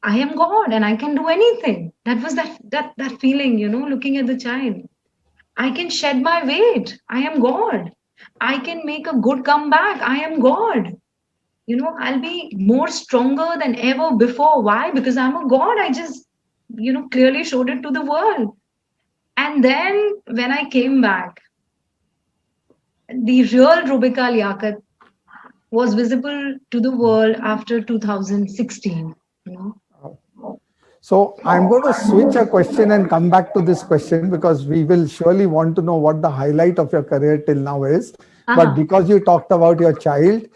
I am God, and I can do anything. That was that feeling, looking at the child. I can shed my weight. I am God. I can make a good comeback. I am God. I'll be more stronger than ever before. Why? Because I'm a God. I just clearly showed it to the world. And then when I came back, the real Rubika Liaquat was visible to the world after 2016. So I'm going to switch a question and come back to this question because we will surely want to know what the highlight of your career till now is. But because you talked about your child,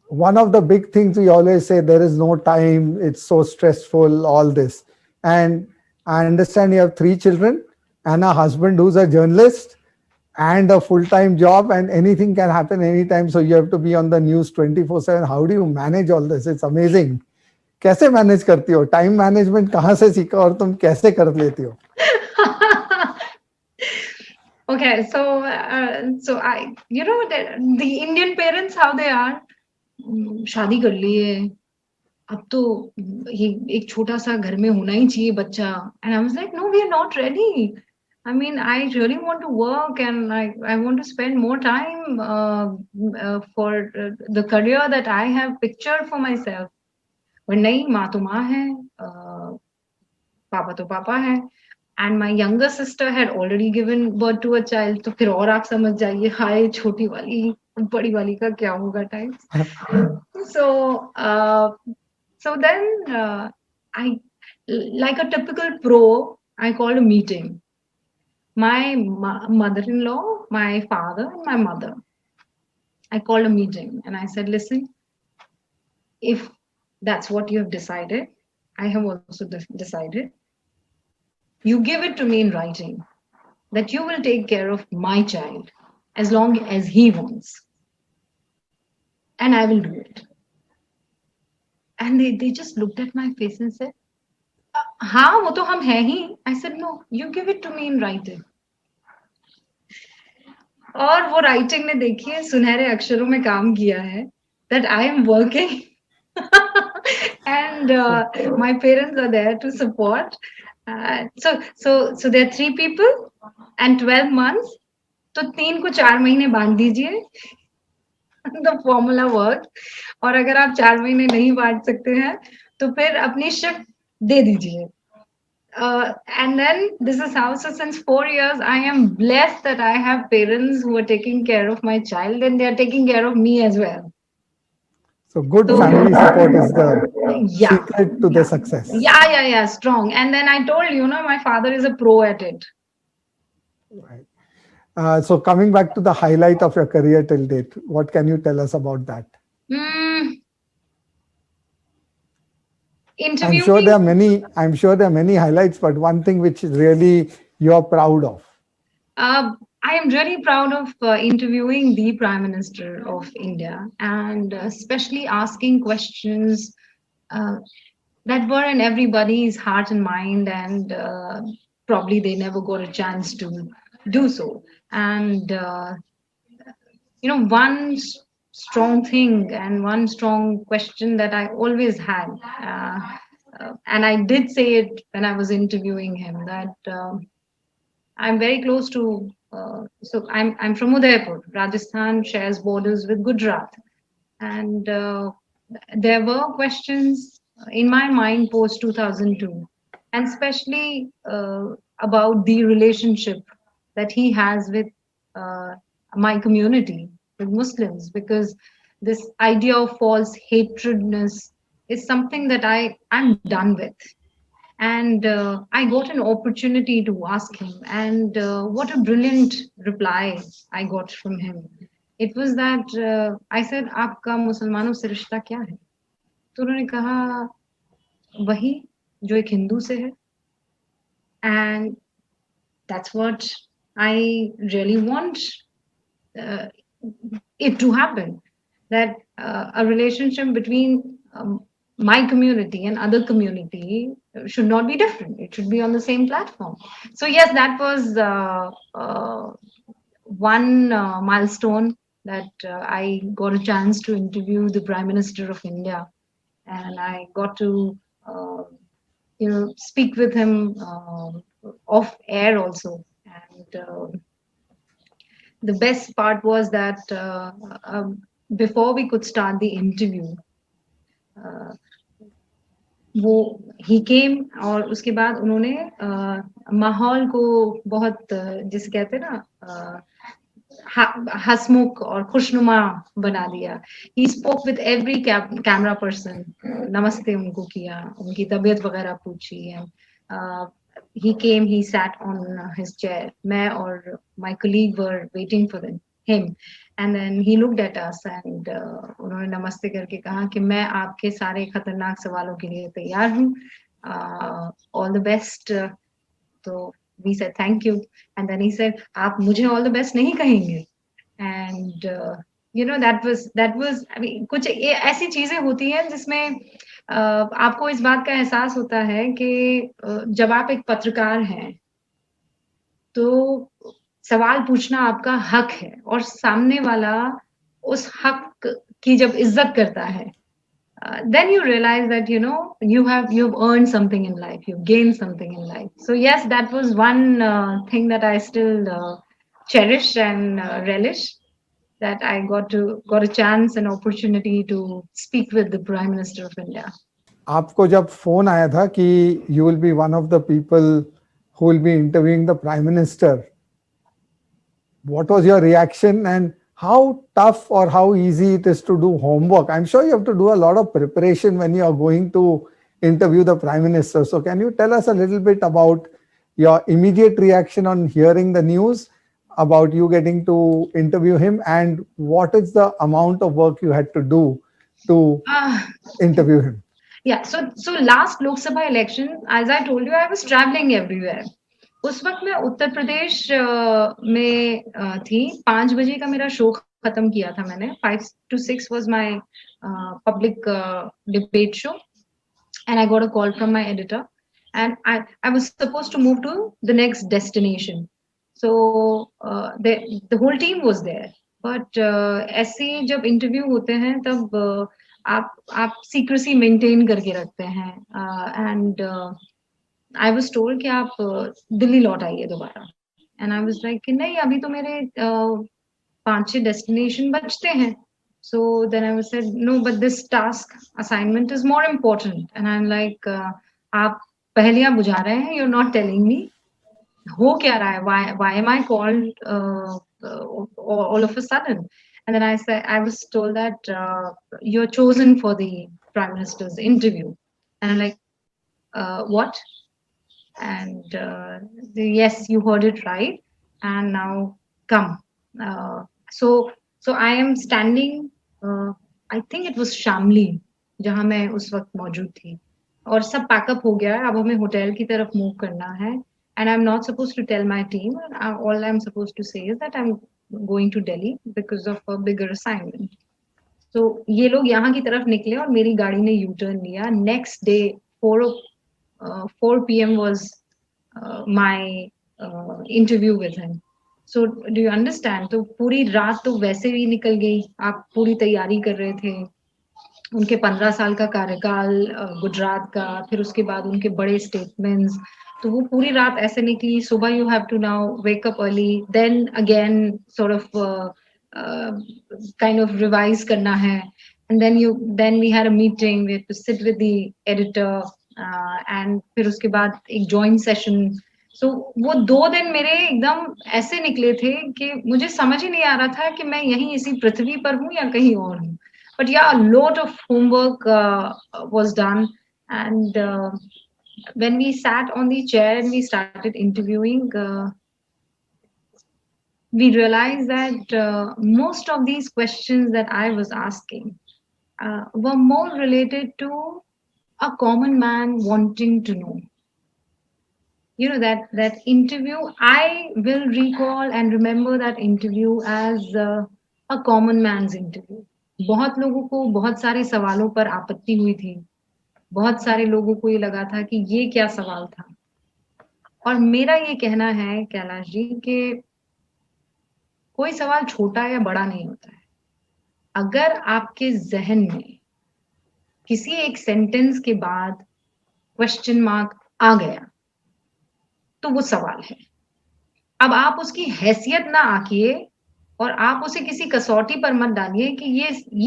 one of the big things we always say, there is no time, it's so stressful, all this. And I understand you have 3 children and a husband who's a journalist and a full-time job, and anything can happen anytime. So you have to be on the news 24/7. How do you manage all this? It's amazing. कैसे manage करती हो? Time management कहाँ से सीखा और तुम कैसे कर लेती हो? Okay, so I, the Indian parents, how they are, शादी कर ली है, अब तो ये एक छोटा सा घर में होना ही चाहिए बच्चा. And I was like, no, we are not ready. I mean, I really want to work and I want to spend more time for the career that I have pictured for myself. But नहीं, माँ तो माँ है, पापा तो पापा है. And my younger sister had already given birth to a child. तो फिर और आप समझ जाइए, हाय छोटी वाली बड़ी वाली का क्या होगा time. So then I, like a typical pro, I called a meeting. My mother-in-law, my father, and my mother. I called a meeting and I said, listen, if that's what you have decided, I have also decided. You give it to me in writing that you will take care of my child as long as he wants. And I will do it. And they just looked at my face and said, हाँ वो तो हम हैं ही. I said, no, you give it to me in writing. और वो writing ने देखिए सुनहरे अक्षरों में काम किया है that I am working and my parents are there to support. So there are 3 people and 12 months. तो 3 को 4 महीने बांट दीजिए. The formula works. और अगर आप 4 महीने नहीं बांट सकते हैं तो फिर अपनी शिफ्ट दे दीजिए. And then this is how, so since 4 years, I am blessed that I have parents who are taking care of my child and they are taking care of me as well. So good family support is the secret to the success. Yeah, strong. And then I told you, my father is a pro at it. Right. So coming back to the highlight of your career till date, what can you tell us about that? I'm sure there are many highlights, but one thing which really you're proud of. I am really proud of interviewing the Prime Minister of India and especially asking questions that were in everybody's heart and mind, and probably they never got a chance to do so. And one strong thing and one strong question that I always had, and I did say it when I was interviewing him, that I'm very close to, so I'm from Udaipur. Rajasthan shares borders with Gujarat. And there were questions in my mind post 2002, and especially about the relationship that he has with my community, with Muslims, because this idea of false hatredness is something that I'm done with. And I got an opportunity to ask him, and what a brilliant reply I got from him. It was that I said, "आपका मुसलमानों से रिश्ता क्या है?" तो उन्होंने कहा, वही जो एक हिंदू से है. And that's what I really want it to happen, that a relationship between my community and other community should not be different. It should be on the same platform. So yes, that was one milestone, that I got a chance to interview the Prime Minister of India, and I got to speak with him off air also. And the best part was that before we could start the interview, वो ही केम और उसके बाद उन्होंने माहौल को बहुत जिसे कहते हैं ना हंसमुख और खुशनुमा बना दिया. He spoke with every camera person, नमस्ते उनको किया, उनकी तबीयत वगैरह पूछी. He came, he sat on his chair. मैं और my colleague were waiting for him. And then he looked at us and उन्होंने नमस्ते करके कहा कि मैं आपके सारे खतरनाक सवालों के लिए तैयार हूँ. All the best. तो we said thank you. And then he said, आप मुझे all the best नहीं कहेंगे. And that was I mean, कुछ ऐसी चीजें होती हैं जिसमें आपको इस बात का एहसास होता है कि जब आप एक पत्रकार हैं तो सवाल पूछना आपका हक है और सामने वाला उस हक की जब इज्जत करता है, then you realize that you've earned something in life, you've gained something in life. So yes, that was one thing that I still cherish and relish, that I got a chance and opportunity to speak with the Prime Minister of India. आपको जब phone आया था कि you will be one of the people who will be interviewing the Prime Minister, what was your reaction and how tough or how easy it is to do homework? I'm sure you have to do a lot of preparation when you are going to interview the Prime Minister. So can you tell us a little bit about your immediate reaction on hearing the news about you getting to interview him, and what is the amount of work you had to do to interview him? Yeah, so last Lok Sabha election, as I told you, I was traveling everywhere. उस वक्त मैं उत्तर प्रदेश में थी. 5 बजे का मेरा show खत्म किया था मैंने. 5 to 6 was my public debate show, and I got a call from my editor, and I was supposed to move to the next destination. So the whole team was there, but ऐसे जब interview होते हैं तब आप secrecy maintain करके रखते हैं. And I was told कि आप दिल्ली लौट आइए दोबारा. एंड आई वाज लाइक कि नहीं, अभी तो मेरे 5-6 डेस्टिनेशन बचते हैं. So then I was said, no, but this task assignment is more important. And I'm like, आप पहेलियां बुझा रहे हैं, you're not telling me. हो क्या रहा है? Why am I called all of a sudden? And then I was told that you're chosen for the Prime Minister's interview. And I'm like, what? And yes, you heard it right. And now come. So I am standing, I think it was Shamli, जहाँ मैं उस वक्त मौजूद थी. और सब pack up हो गया है, अब हमें होटल की तरफ मूव करना है. And I'm not supposed to tell my team. All I'm supposed to say is that I'm going to Delhi because of a bigger assignment. So ये लोग यहाँ की तरफ निकले और मेरी गाड़ी ने U-turn लिया. Next day 4 p.m. was my interview with him. So do you understand? तो पूरी रात तो वैसे ही निकल गई. आप पूरी तैयारी कर रहे थे. उनके 15 साल का कार्यकाल गुजरात का, फिर उसके बाद उनके बड़े स्टेटमेंट्स, तो वो पूरी रात ऐसे निकली. सुबह you have to now wake up early, then again sort of kind of revise करना है. And then we had a meeting, we had to sit with the editor, and फिर उसके बाद एक जॉइंट सेशन. सो वो 2 दिन मेरे एकदम ऐसे निकले थे कि मुझे समझ ही नहीं आ रहा था कि मैं यहीं इसी पृथ्वी पर हूँ या कहीं और हूँ. But yeah, a lot of homework was done. And when we sat on the chair and we started interviewing, we realized that most of these questions that I was asking were more related to a common man wanting to know. You know, that interview, I will recall and remember that interview as a common man's interview. बहुत लोगों को बहुत सारे सवालों पर आपत्ति हुई थी. बहुत सारे लोगों को ये लगा था कि ये क्या सवाल था. और मेरा ये कहना है कैलाश जी कि कोई सवाल छोटा या बड़ा नहीं होता है. अगर आपके जहन में किसी एक सेंटेंस के बाद क्वेश्चन मार्क आ गया तो वो सवाल है. अब आप उसकी हैसियत ना आंकिए और आप उसे किसी कसौटी पर मत डालिए कि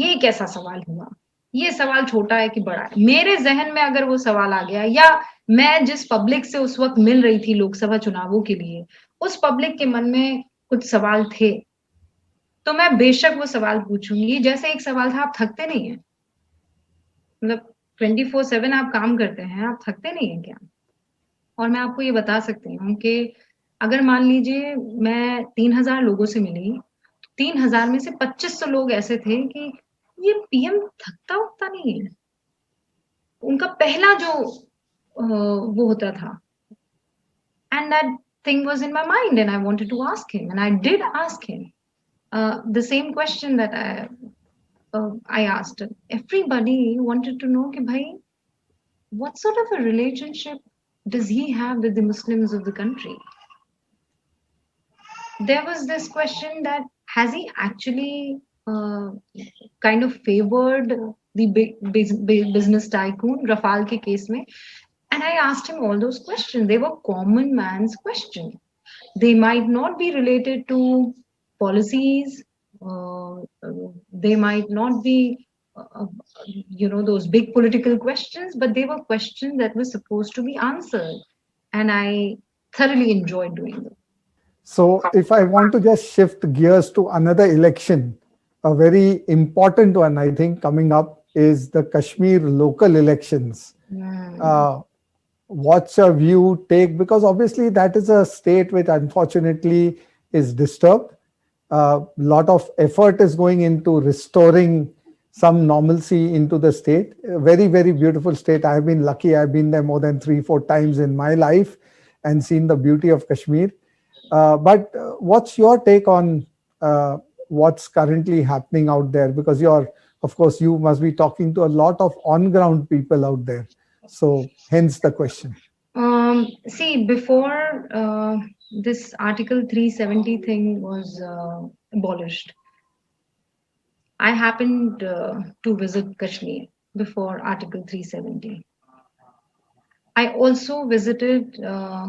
ये कैसा सवाल हुआ. ये सवाल छोटा है कि बड़ा है। मेरे जहन में अगर वो सवाल आ गया, या मैं जिस पब्लिक से उस वक्त मिल रही थी लोकसभा चुनावों के लिए, उस पब्लिक के मन में कुछ सवाल थे, तो मैं बेशक वो सवाल पूछूंगी। जैसे एक सवाल था, आप थकते नहीं है? मतलब 24/7 आप काम करते हैं, आप थकते नहीं है क्या? और मैं आपको ये बता सकती हूँ कि अगर मान लीजिए मैं 3000 लोगों से मिली, 3000 में से 2500 लोग ऐसे थे कि ये पीएम थकता उकता नहीं है। उनका पहला जो वो होता था, and that thing was in my mind and I wanted to ask him, and I did ask him the same question that I asked. Everybody wanted to know कि भाई, what sort of a relationship does he have with the Muslims of the country? There was this question that has he actually kind of favored the business tycoon Rafal ke case mein? And I asked him all those questions. They were common man's questions. They might not be related to policies. They might not be, those big political questions, but they were questions that were supposed to be answered. And I thoroughly enjoyed doing them. So, if I want to just shift gears to another election, a very important one, I think, coming up is the Kashmir local elections. What's your view, take? Because obviously that is a state which unfortunately is disturbed. A lot of effort is going into restoring some normalcy into the state. A very, very beautiful state. I've been lucky. I've been there more than 3-4 times in my life and seen the beauty of Kashmir. But what's your take on what's currently happening out there? Because of course, you must be talking to a lot of on-ground people out there. So hence the question. See, before this Article 370 thing was abolished, I happened to visit Kashmir before Article 370. I also visited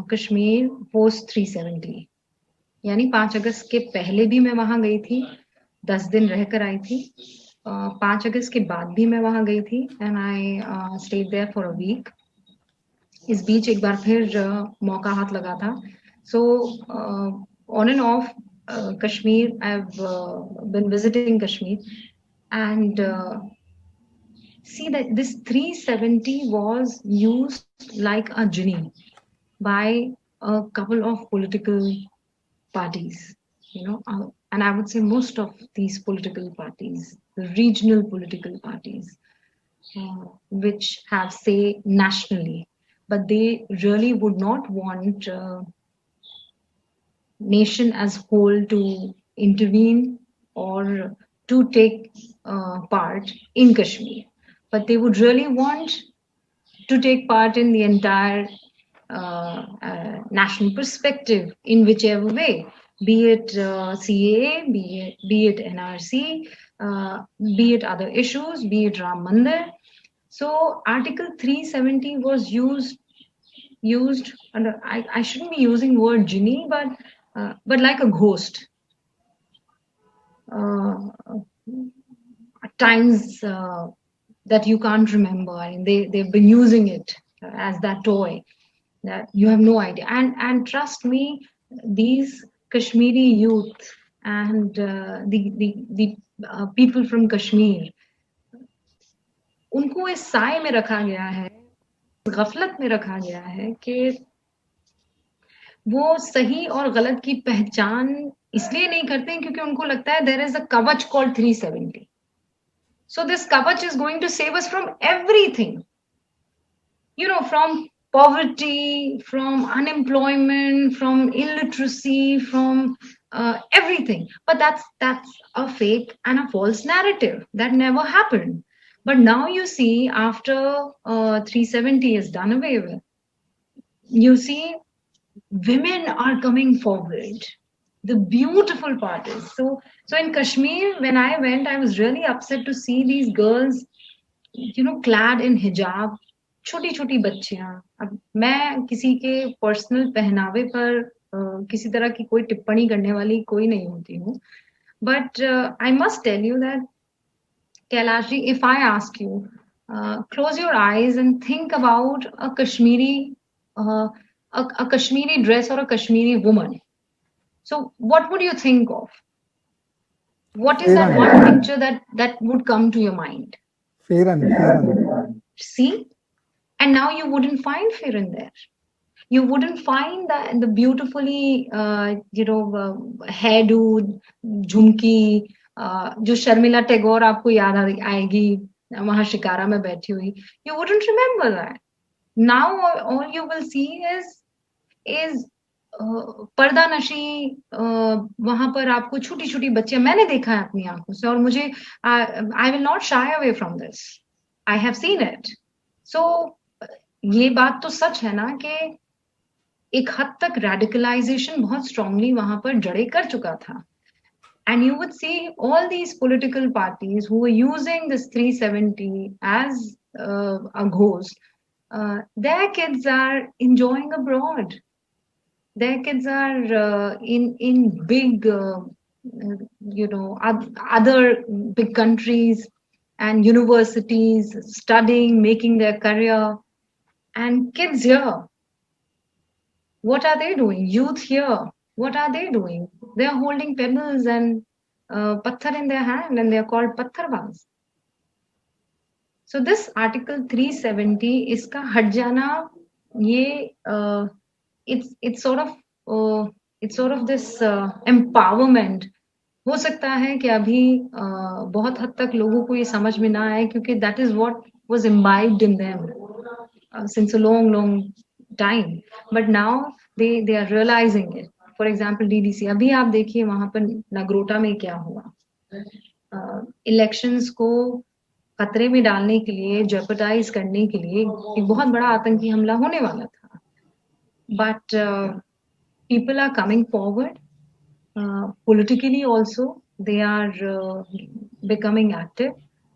Kashmir post 370. यानी 5 अगस्त के पहले भी मैं वहां गई थी, 10 दिन रहकर आई थी। 5 अगस्त के बाद भी मैं वहां गई थी, and I stayed there for a week. इस बीच एक बार फिर मौका हाथ लगा था। So on and off Kashmir, I have been visiting Kashmir, and see that this 370 was used like a genie by a couple of political parties, and I would say most of these political parties, the regional political parties, which have say nationally, but they really would not want nation as whole to intervene or to take part in Kashmir, but they would really want to take part in the entire national perspective in whichever way, be it CAA, be it NRC, be it other issues, be it Ram Mandir. So Article 370 was used under, I shouldn't be using word genie, but like a ghost. At times that you can't remember, and they've been using it as that toy that you have no idea. And trust me, these Kashmiri youth and the people from Kashmir, उनको इस साए में रखा गया है, गफलत में रखा गया है कि वो सही और गलत की पहचान इसलिए नहीं करते हैं क्योंकि उनको लगता है there is a कवच called 370. So this kavach is going to save us from everything, from poverty, from unemployment, from illiteracy, from everything. But that's a fake and a false narrative. That never happened. But now you see, after 370 is done away with, you see women are coming forward. The beautiful part is, so in Kashmir, when I went, I was really upset to see these girls, clad in hijab, छोटी-छोटी बच्चियां। अब मैं किसी के personal पहनावे पर किसी तरह की कोई टिप्पणी करने वाली कोई नहीं होती हूँ, but I must tell you that Kailash ji, if I ask you, close your eyes and think about uh, a Kashmiri dress or a Kashmiri woman. So, what would you think of? What is Fair that one enough. picture that would come to your mind? Fair enough. Fair enough. See, and now you wouldn't find fear in there. You wouldn't find that the beautifully, hairdo, झुमकी, जो शर्मिला टैगोर आपको याद आएगी वहां शिकारा में बैठी हुई. You wouldn't remember that. Now all you will see is पर्दा नशी. वहां पर आपको छोटी छोटी बच्चियां मैंने देखा है अपनी आंखों से, और मुझे I will not shy away from this. I have seen it. So ये बात तो सच है ना कि एक हद तक रेडिकलाइजेशन बहुत स्ट्रांगली वहां पर जड़े कर चुका था. And you would see all these political parties who were using this 370 as a ghost. Their kids are enjoying abroad. Their kids are in big, other big countries and universities, studying, making their career. And kids here, what are they doing? Youth here, what are they doing? They are holding pebbles and patthar in their hand, and they are called pattharbaz. So this Article 370, iska hat jana, ye it's sort of this empowerment. हो सकता है कि अभी बहुत हद तक लोगों को ये समझ में ना आए, क्योंकि that is what was imbibed in them since a long time. But now they are realizing it. For example, DDC, अभी आप देखिए वहां पर नगरोटा में क्या हुआ. इलेक्शंस को खतरे में डालने के लिए, जेपरडाइज करने के लिए एक बहुत बड़ा आतंकी हमला होने वाला था. But people are coming forward politically also. They are becoming active.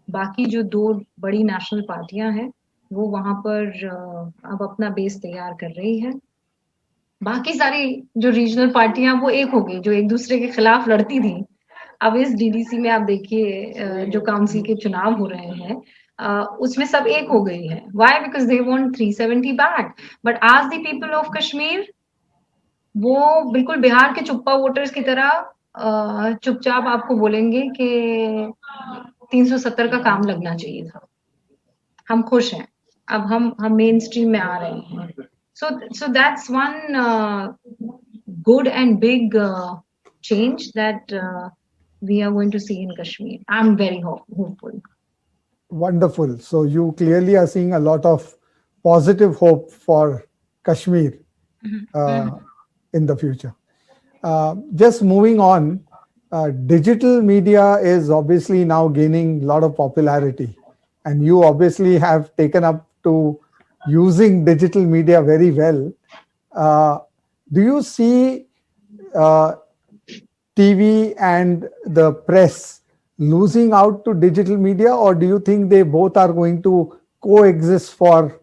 बाकी जो दो बड़ी नेशनल पार्टियां हैं वो वहां पर अब अपना बेस तैयार कर रही है. बाकी सारी जो रीजनल पार्टियां वो एक हो गई, जो एक दूसरे के खिलाफ लड़ती थी. अब इस डीडीसी में आप देखिए जो काउंसिल के चुनाव हो रहे हैं उसमें सब एक हो गई है. Why? Because they want 370 back. But आज द पीपल ऑफ कश्मीर वो बिल्कुल बिहार के चुप्पा वोटर्स की तरह चुपचाप आपको बोलेंगे कि 370 का काम लगना चाहिए था. हम खुश हैं, अब हम मेन स्ट्रीम में आ रहे हैं. So that's one good and big change that we are going to see in Kashmir. I'm very hopeful. Wonderful. So you clearly are seeing a lot of positive hope for Kashmir in the future. Just moving on, digital media is obviously now gaining a lot of popularity, and you obviously have taken up to using digital media very well. Do you see TV and the press losing out to digital media, or do you think they both are going to coexist for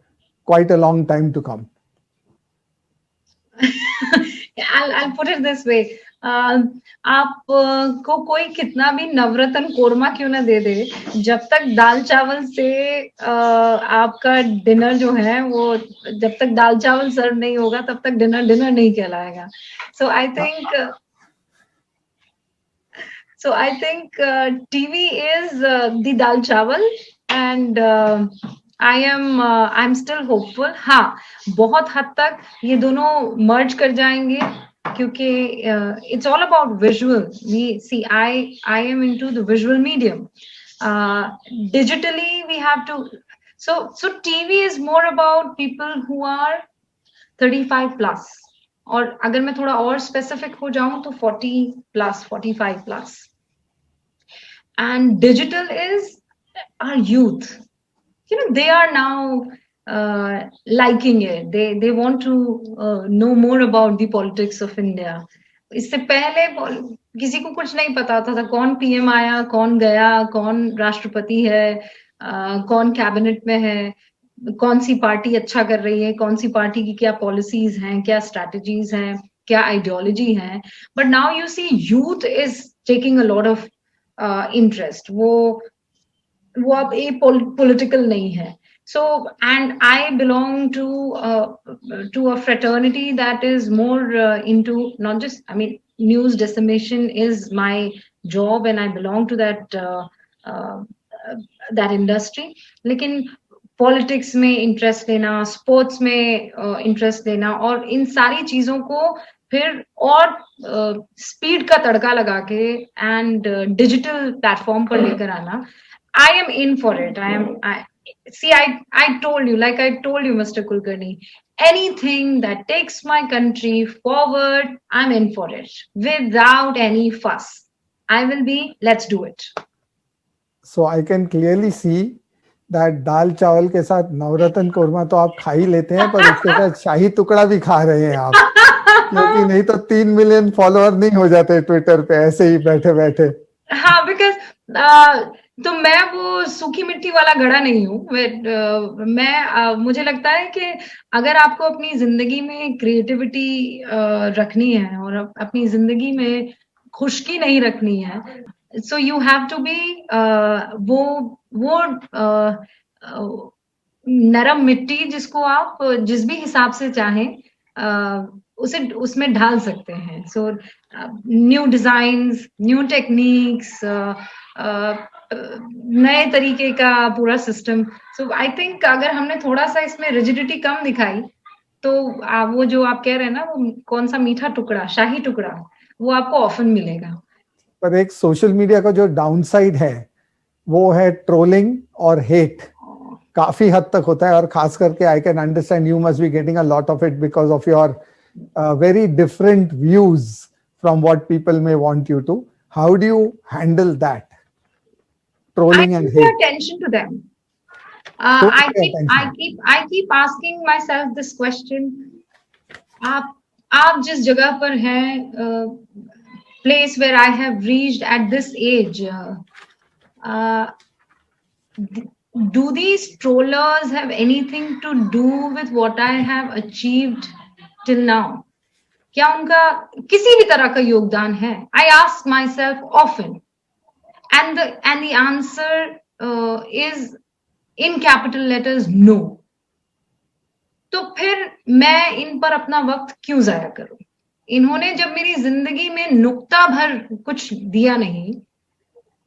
quite a long time to come? I'll put it this way. आपको कोई कितना भी नवरत्न कोरमा क्यों ना दे दे, जब तक दाल चावल से आपका डिनर जो है वो जब तक दाल चावल सर्व नहीं होगा तब तक डिनर नहीं कहलाएगा. So I think TV is the dal chawal, and I'm still hopeful. हाँ, बहुत हद तक ये दोनों merge कर जाएंगे, क्योंकि it's all about visual. I am into the visual medium. Digitally we have to. So TV is more about people who are 35 plus. और अगर मैं थोड़ा और specific हो जाऊं तो 40 plus, 45 plus. And digital is our youth. They are now liking it. They want to know more about the politics of India. इससे पहले किसी को कुछ नहीं पता था कौन पीएम आया, कौन गया, कौन राष्ट्रपति है, कौन कैबिनेट में है, कौन सी पार्टी अच्छा कर रही है, कौन सी पार्टी की क्या पॉलिसीज हैं, क्या स्ट्रैटेजीज हैं, क्या आइडियोलॉजी है. But now you see youth is taking a lot of interest. वो वो अब ए पॉलिटिकल नहीं है. So, and I belong to a fraternity that is more into not just, I mean, news dissemination is my job, and I belong to uh, that industry. लेकिन politics में interest लेना, sports में interest लेना, और इन सारी चीजों को फिर और स्पीड का तड़का लगा के एंड डिजिटल प्लेटफॉर्म पर लेकर आना, I am in for it. I told you, like I told you, Mr. Kulkarni, anything that takes my country forward, I'm in for it without any fuss. I will be, let's do it. So I can clearly see that दाल चावल के साथ नवरत्न कोरमा तो आप खा ही लेते हैं, पर उसके साथ शाही टुकड़ा भी खा रहे हैं आप, क्योंकि नहीं तो 3 मिलियन फॉलोअर नहीं हो जाते ट्विटर पे ऐसे ही बैठे बैठे. हाँ, बिकॉज तो मैं वो सूखी मिट्टी वाला घड़ा नहीं हूँ. मुझे लगता है कि अगर आपको अपनी जिंदगी में क्रिएटिविटी रखनी है और अपनी जिंदगी में खुशकी नहीं रखनी है, so you have to be वो नरम मिट्टी जिसको आप जिस भी हिसाब से चाहें उसे उसमें ढाल सकते हैं. So new designs, new techniques, नए तरीके का पूरा सिस्टम. सो आई थिंक अगर हमने थोड़ा सा इसमें रिजिडिटी कम दिखाई तो वो जो आप कह रहे हैं ना, वो कौन सा मीठा टुकड़ा, शाही टुकड़ा, वो आपको ऑफन मिलेगा. पर एक सोशल मीडिया का जो डाउनसाइड है वो है ट्रोलिंग और हेट. काफी हद तक होता है, और खास करके I can understand you must be getting a lot of it because of your very different views from what people may want you to. How do you handle that? Trolling and hate. I pay attention to them. I keep asking myself this question. आप जिस जगह पर हैं, place where I have reached at this age, do these trollers have anything to do with what I have achieved till now? क्या उनका किसी भी तरह का योगदान है? I ask myself often, and the answer is in capital letters no. तो फिर मैं इन पर अपना वक्त क्यों जाया करूं? इन्होंने जब मेरी जिंदगी में नुक्ता भर कुछ दिया नहीं,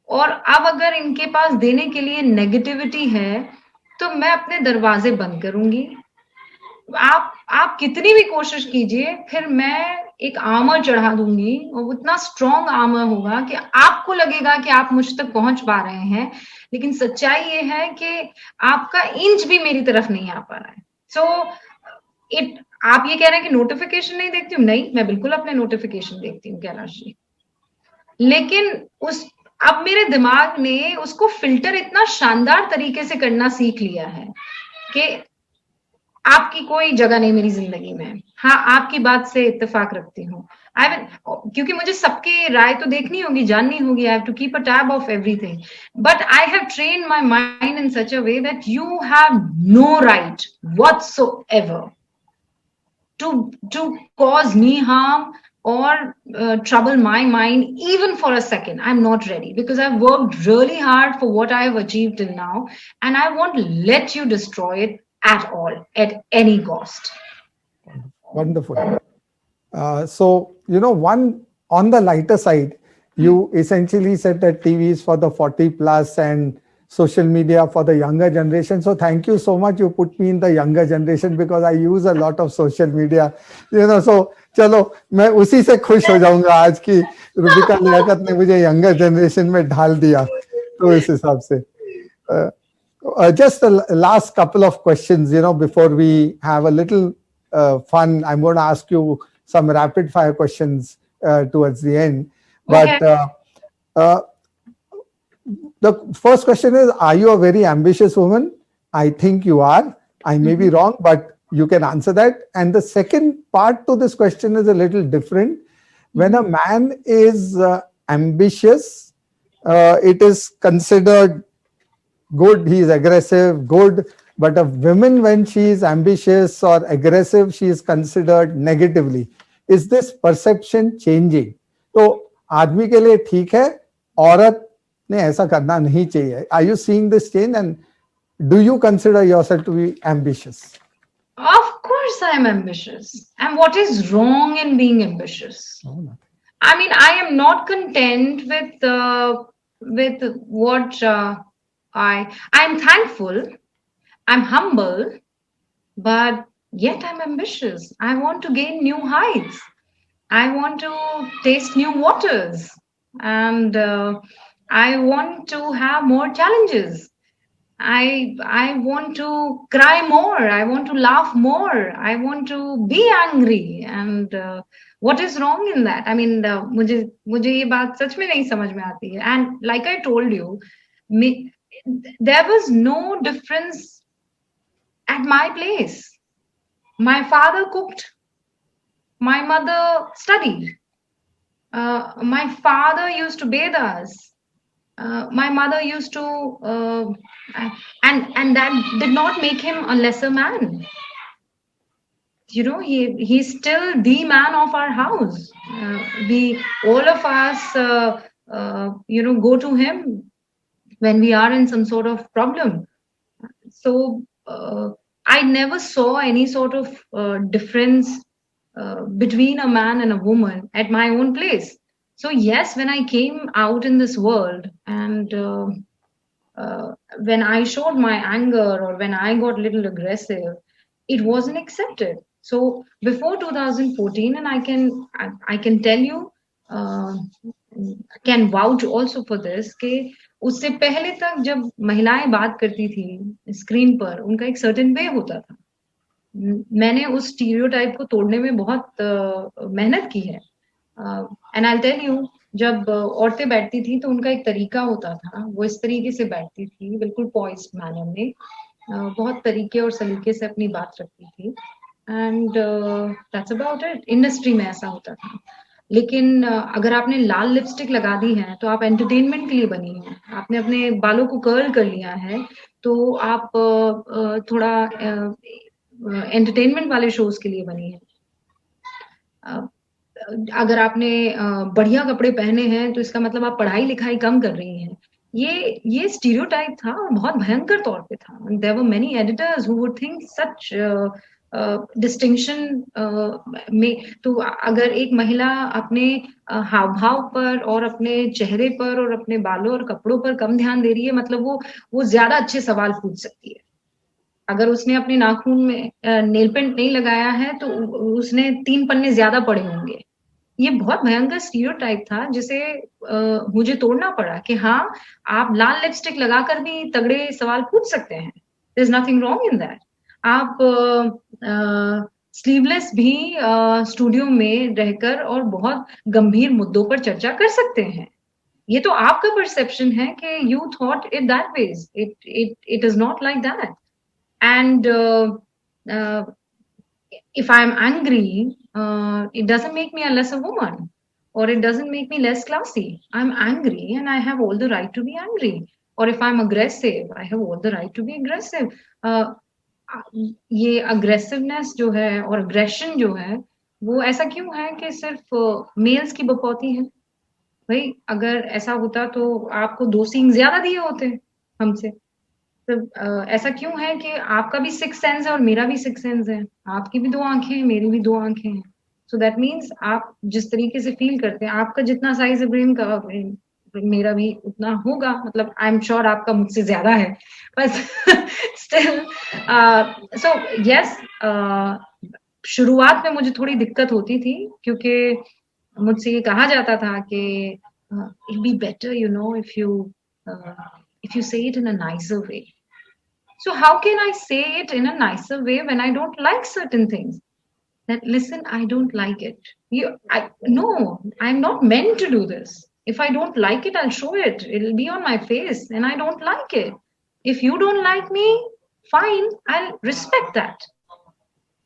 और अब अगर इनके पास देने के लिए नेगेटिविटी है, तो मैं अपने दरवाजे बंद करूंगी. आप कितनी भी कोशिश कीजिए, फिर मैं एक आर्मर चढ़ा दूंगी, और उतना स्ट्रॉन्ग आर्मर होगा कि आपको लगेगा कि आप मुझ तक पहुंच पा रहे हैं, लेकिन सच्चाई ये है कि आपका इंच भी मेरी तरफ नहीं आ पा रहा है. सो आप ये कह रहे हैं कि नोटिफिकेशन नहीं देखती हूँ? नहीं, मैं बिल्कुल अपने नोटिफिकेशन देखती हूँ कैलाश जी, लेकिन अब मेरे दिमाग ने उसको फिल्टर इतना शानदार तरीके से करना सीख लिया है कि आपकी कोई जगह नहीं मेरी जिंदगी में. हाँ, आपकी बात से इत्तेफाक रखती हूँ, क्योंकि मुझे सबकी राय तो देखनी होगी, जाननी होगी. I have to keep a tab of everything, but I have trained my mind in such a way that you have no right whatsoever to cause me harm or trouble my mind even for a second. I'm not ready, because I've worked really hard for what I have achieved till now, and I won't let you destroy it at all, at any cost. Wonderful. So, one on the lighter side, you essentially said that TV is for the 40 plus and social media for the younger generation. So thank you so much. You put me in the younger generation because I use a lot of social media. So चलो मैं उसी से खुश हो जाऊंगा आज की रुबिका लियाकत ने मुझे यंगर जनरेशन में ढाल दिया. तो इस हिसाब से just the last couple of questions, before we have a little fun. I'm going to ask you some rapid fire questions towards the end. But the first question is, are you a very ambitious woman? I think you are. I may be wrong, but you can answer that. And the second part to this question is a little different. When a man is ambitious, it is considered good. He is aggressive, good. But a woman, when she is ambitious or aggressive, she is considered negatively. Is this perception changing? तो आदमी के लिए ठीक है, औरत नहीं ऐसा करना नहीं चाहिए. Are you seeing this change, and do you consider yourself to be ambitious? Of course, I am ambitious. And what is wrong in being ambitious? No, nothing. I mean, I am not content with what I'm thankful, I'm humble, but yet I'm ambitious. I want to gain new heights. I want to taste new waters, and I want to have more challenges. I want to cry more. I want to laugh more. I want to be angry. And what is wrong in that? I mean, मुझे ये बात सच में नहीं समझ में आती है. And like I told you, there was no difference at my place. My father cooked. My mother studied. My father used to bathe us. My mother used to, and that did not make him a lesser man. You know, he's still the man of our house. All of us, go to him when we are in some sort of problem. So I never saw any sort of difference between a man and a woman at my own place. So yes, when I came out in this world, and when I showed my anger, or when I got a little aggressive, it wasn't accepted. So before 2014, and I can tell you, can vouch also for this, कि उससे पहले तक जब महिलाएं बात करती थी screen पर, उनका एक सर्टेन वे होता था. मैंने उस स्टीरियोटाइप को तोड़ने में बहुत मेहनत की है. एंड आई टेल यू, जब औरतें बैठती थी तो उनका एक तरीका होता था. वो इस तरीके से बैठती थी, बिल्कुल पॉइज्ड मैनर में, बहुत तरीके और सलीके से अपनी बात रखती थी. And that's about it. Industry में ऐसा होता था. लेकिन अगर आपने लाल लिपस्टिक लगा दी है तो आप एंटरटेनमेंट के लिए बनी हैं. आपने अपने बालों को कर्ल कर लिया है तो आप थोड़ा एंटरटेनमेंट वाले शोज के लिए बनी है. अगर आपने बढ़िया कपड़े पहने हैं तो इसका मतलब आप पढ़ाई लिखाई कम कर रही हैं. ये स्टीरियोटाइप था और बहुत भयंकर तौर पे था. There were many editors who would think such distinction में. तो अगर एक महिला अपने हाव भाव पर और अपने चेहरे पर और अपने बालों और कपड़ों पर कम ध्यान दे रही है, मतलब वो ज्यादा अच्छे सवाल पूछ सकती है. अगर उसने अपने नाखून में नेल पेंट नहीं लगाया है तो उसने 3 पन्ने ज्यादा पढ़े होंगे. ये बहुत भयंकर स्टीरियोटाइप था जिसे मुझे तोड़ना पड़ा कि हाँ, आप लाल लिपस्टिक लगाकर भी तगड़े सवाल पूछ सकते हैं. There is nothing wrong in that. आप स्लीवलेस भी स्टूडियो में रहकर और बहुत गंभीर मुद्दों पर चर्चा कर सकते हैं. ये तो आपका परसेप्शन है कि you thought it that ways. It is not like that. And if I'm angry, it doesn't make me a lesser woman, or it doesn't make me less classy. I'm angry and I have all the right to be angry. Or if I'm aggressive, I have all the right to be aggressive. ये aggressiveness जो है और aggression जो है, वो ऐसा क्यों है कि सिर्फ मेल्स की बकौती है? भाई, अगर ऐसा होता तो आपको 2 सींग ज्यादा दिए होते हमसे. तो ऐसा क्यों है कि आपका भी 6 सेंस है और मेरा भी 6 सेंस है. आपकी भी 2 आंखें हैं, मेरी भी 2 आंखें हैं. सो दैट मीन्स आप जिस तरीके से फील करते हैं, आपका जितना साइज है ब्रेन का, मेरा भी उतना होगा. मतलब आई एम श्योर आपका मुझसे ज्यादा है, बस स्टिल. सो यस, शुरुआत में मुझे थोड़ी दिक्कत होती थी क्योंकि मुझसे ये कहा जाता था कि it be better, you know, if you say it in a nicer way. So how can I say it in a nicer way when I don't like certain things? That, listen, I don't like it. No, I'm not meant to do this. If I don't like it, I'll show it. It'll be on my face, and I don't like it. If you don't like me, fine, I'll respect that.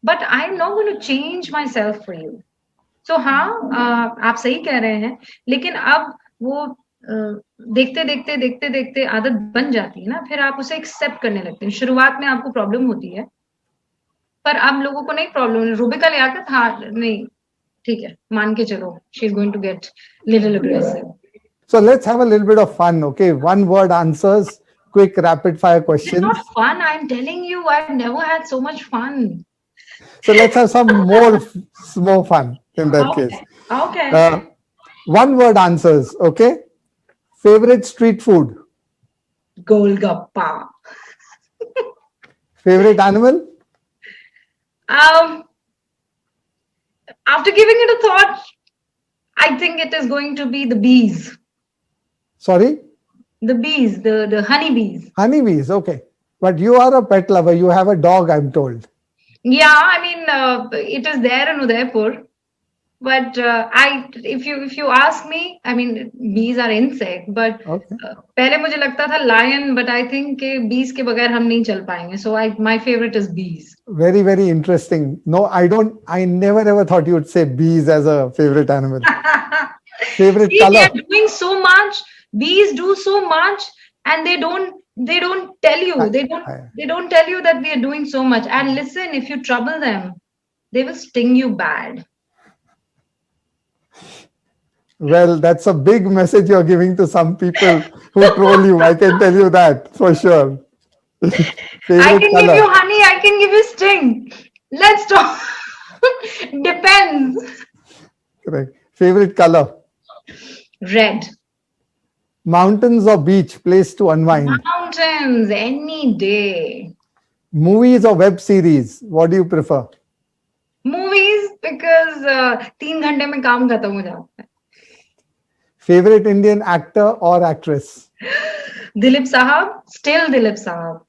But I'm not going to change myself for you. So हाँ, आप सही कह रहे हैं, लेकिन अब वो देखते देखते आदत बन जाती है ना, फिर आप उसे एक्सेप्ट करने लगते हैं. शुरुआत में आपको प्रॉब्लम होती है, पर अब लोगों को नहीं प्रॉब्लम. रूबिका लियाकत, हाँ, नहीं, ठीक है, मान के चलो, she is going to get little aggressive. So let's have a little bit of fun, okay? One word answers, quick rapid fire It's questions. not fun. I'm telling you, I've never had so much fun. So let's have some more fun in that case. Okay. One word answers, okay? Favorite street food? Golgappa. Favorite animal? After giving it a thought, I think it is going to be the bees. Sorry? The bees, the honeybees. Honeybees, okay. But you are a pet lover. You have a dog, I'm told. Yeah, I mean, it is there in Udaipur. But if you ask me, I mean, bees are insect. But Okay. पहले मुझे लगता था lion, but I think कि bees के बगैर हम नहीं चल पाएंगे. So my favorite is bees. Very, very interesting. No, I never ever thought you would say bees as a favorite animal. Favorite See, color? they are doing so much. Bees do so much, and they don't tell you. They don't tell you that we are doing so much. And listen, if you trouble them, they will sting you bad. Well, that's a big message you're giving to some people who troll you. I can tell you that for sure. I Favorite can color? give you honey. I can give you sting. Let's talk. Depends. Correct. Favorite color? Red. Mountains or beach? Place to unwind? Mountains any day. Movies or web series? What do you prefer? Movies because 3 घंटे में काम खत्म हो जाता है. Favorite Indian actor or actress? Dilip Sahab, still Dilip Sahab.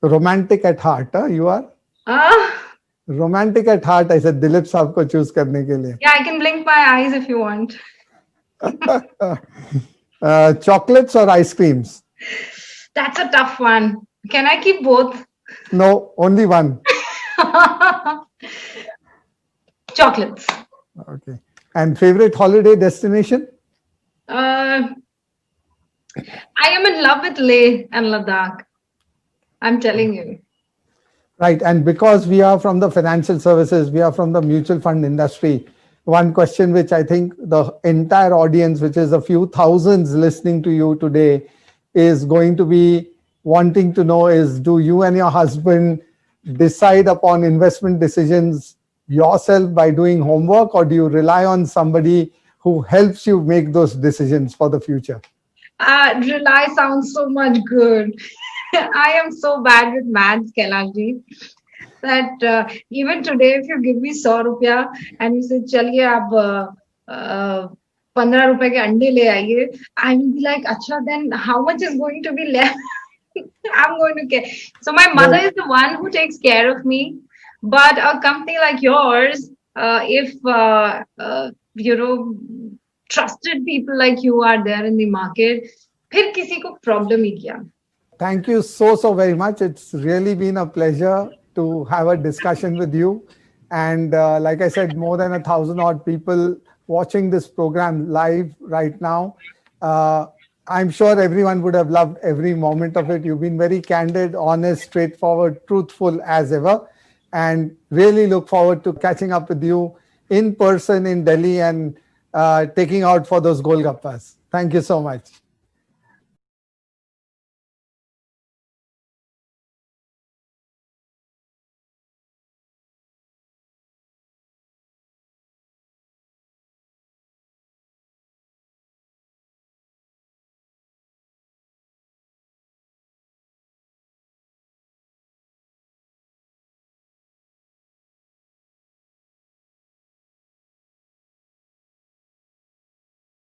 Romantic at heart, huh? You are? Romantic at heart, I said Dilip साहब को choose करने के लिए. Yeah, I can blink my eyes if you want. Chocolates or ice creams? That's a tough one. Can I keep both? No, only one. Chocolates. Okay. And favorite holiday destination? I am in love with Leh and Ladakh. I'm telling you. Right. And because we are from the financial services, we are from the mutual fund industry, one question which I think the entire audience, which is a few thousands listening to you today, is going to be wanting to know is, do you and your husband decide upon investment decisions yourself by doing homework, or do you rely on somebody who helps you make those decisions for the future? Rely sounds so much good. I am so bad with maths, Kailashji, that even today, if you give me 100 rupiah and you say, "Chaliye, आप 15 रुपए के अंडे ले आइए," I will be like, "Acha, then how much is going to be left?" I'm going to get. So my mother is the one who takes care of me. But a company like yours, if you know, trusted people like you are there in the market, फिर किसी को problem ही क्या? Thank you so very much. It's really been a pleasure to have a discussion with you. And like I said, more than 1,000 odd people watching this program live right now. I'm sure everyone would have loved every moment of it. You've been very candid, honest, straightforward, truthful as ever. And really look forward to catching up with you in person in Delhi and taking out for those Golgappas. Thank you so much.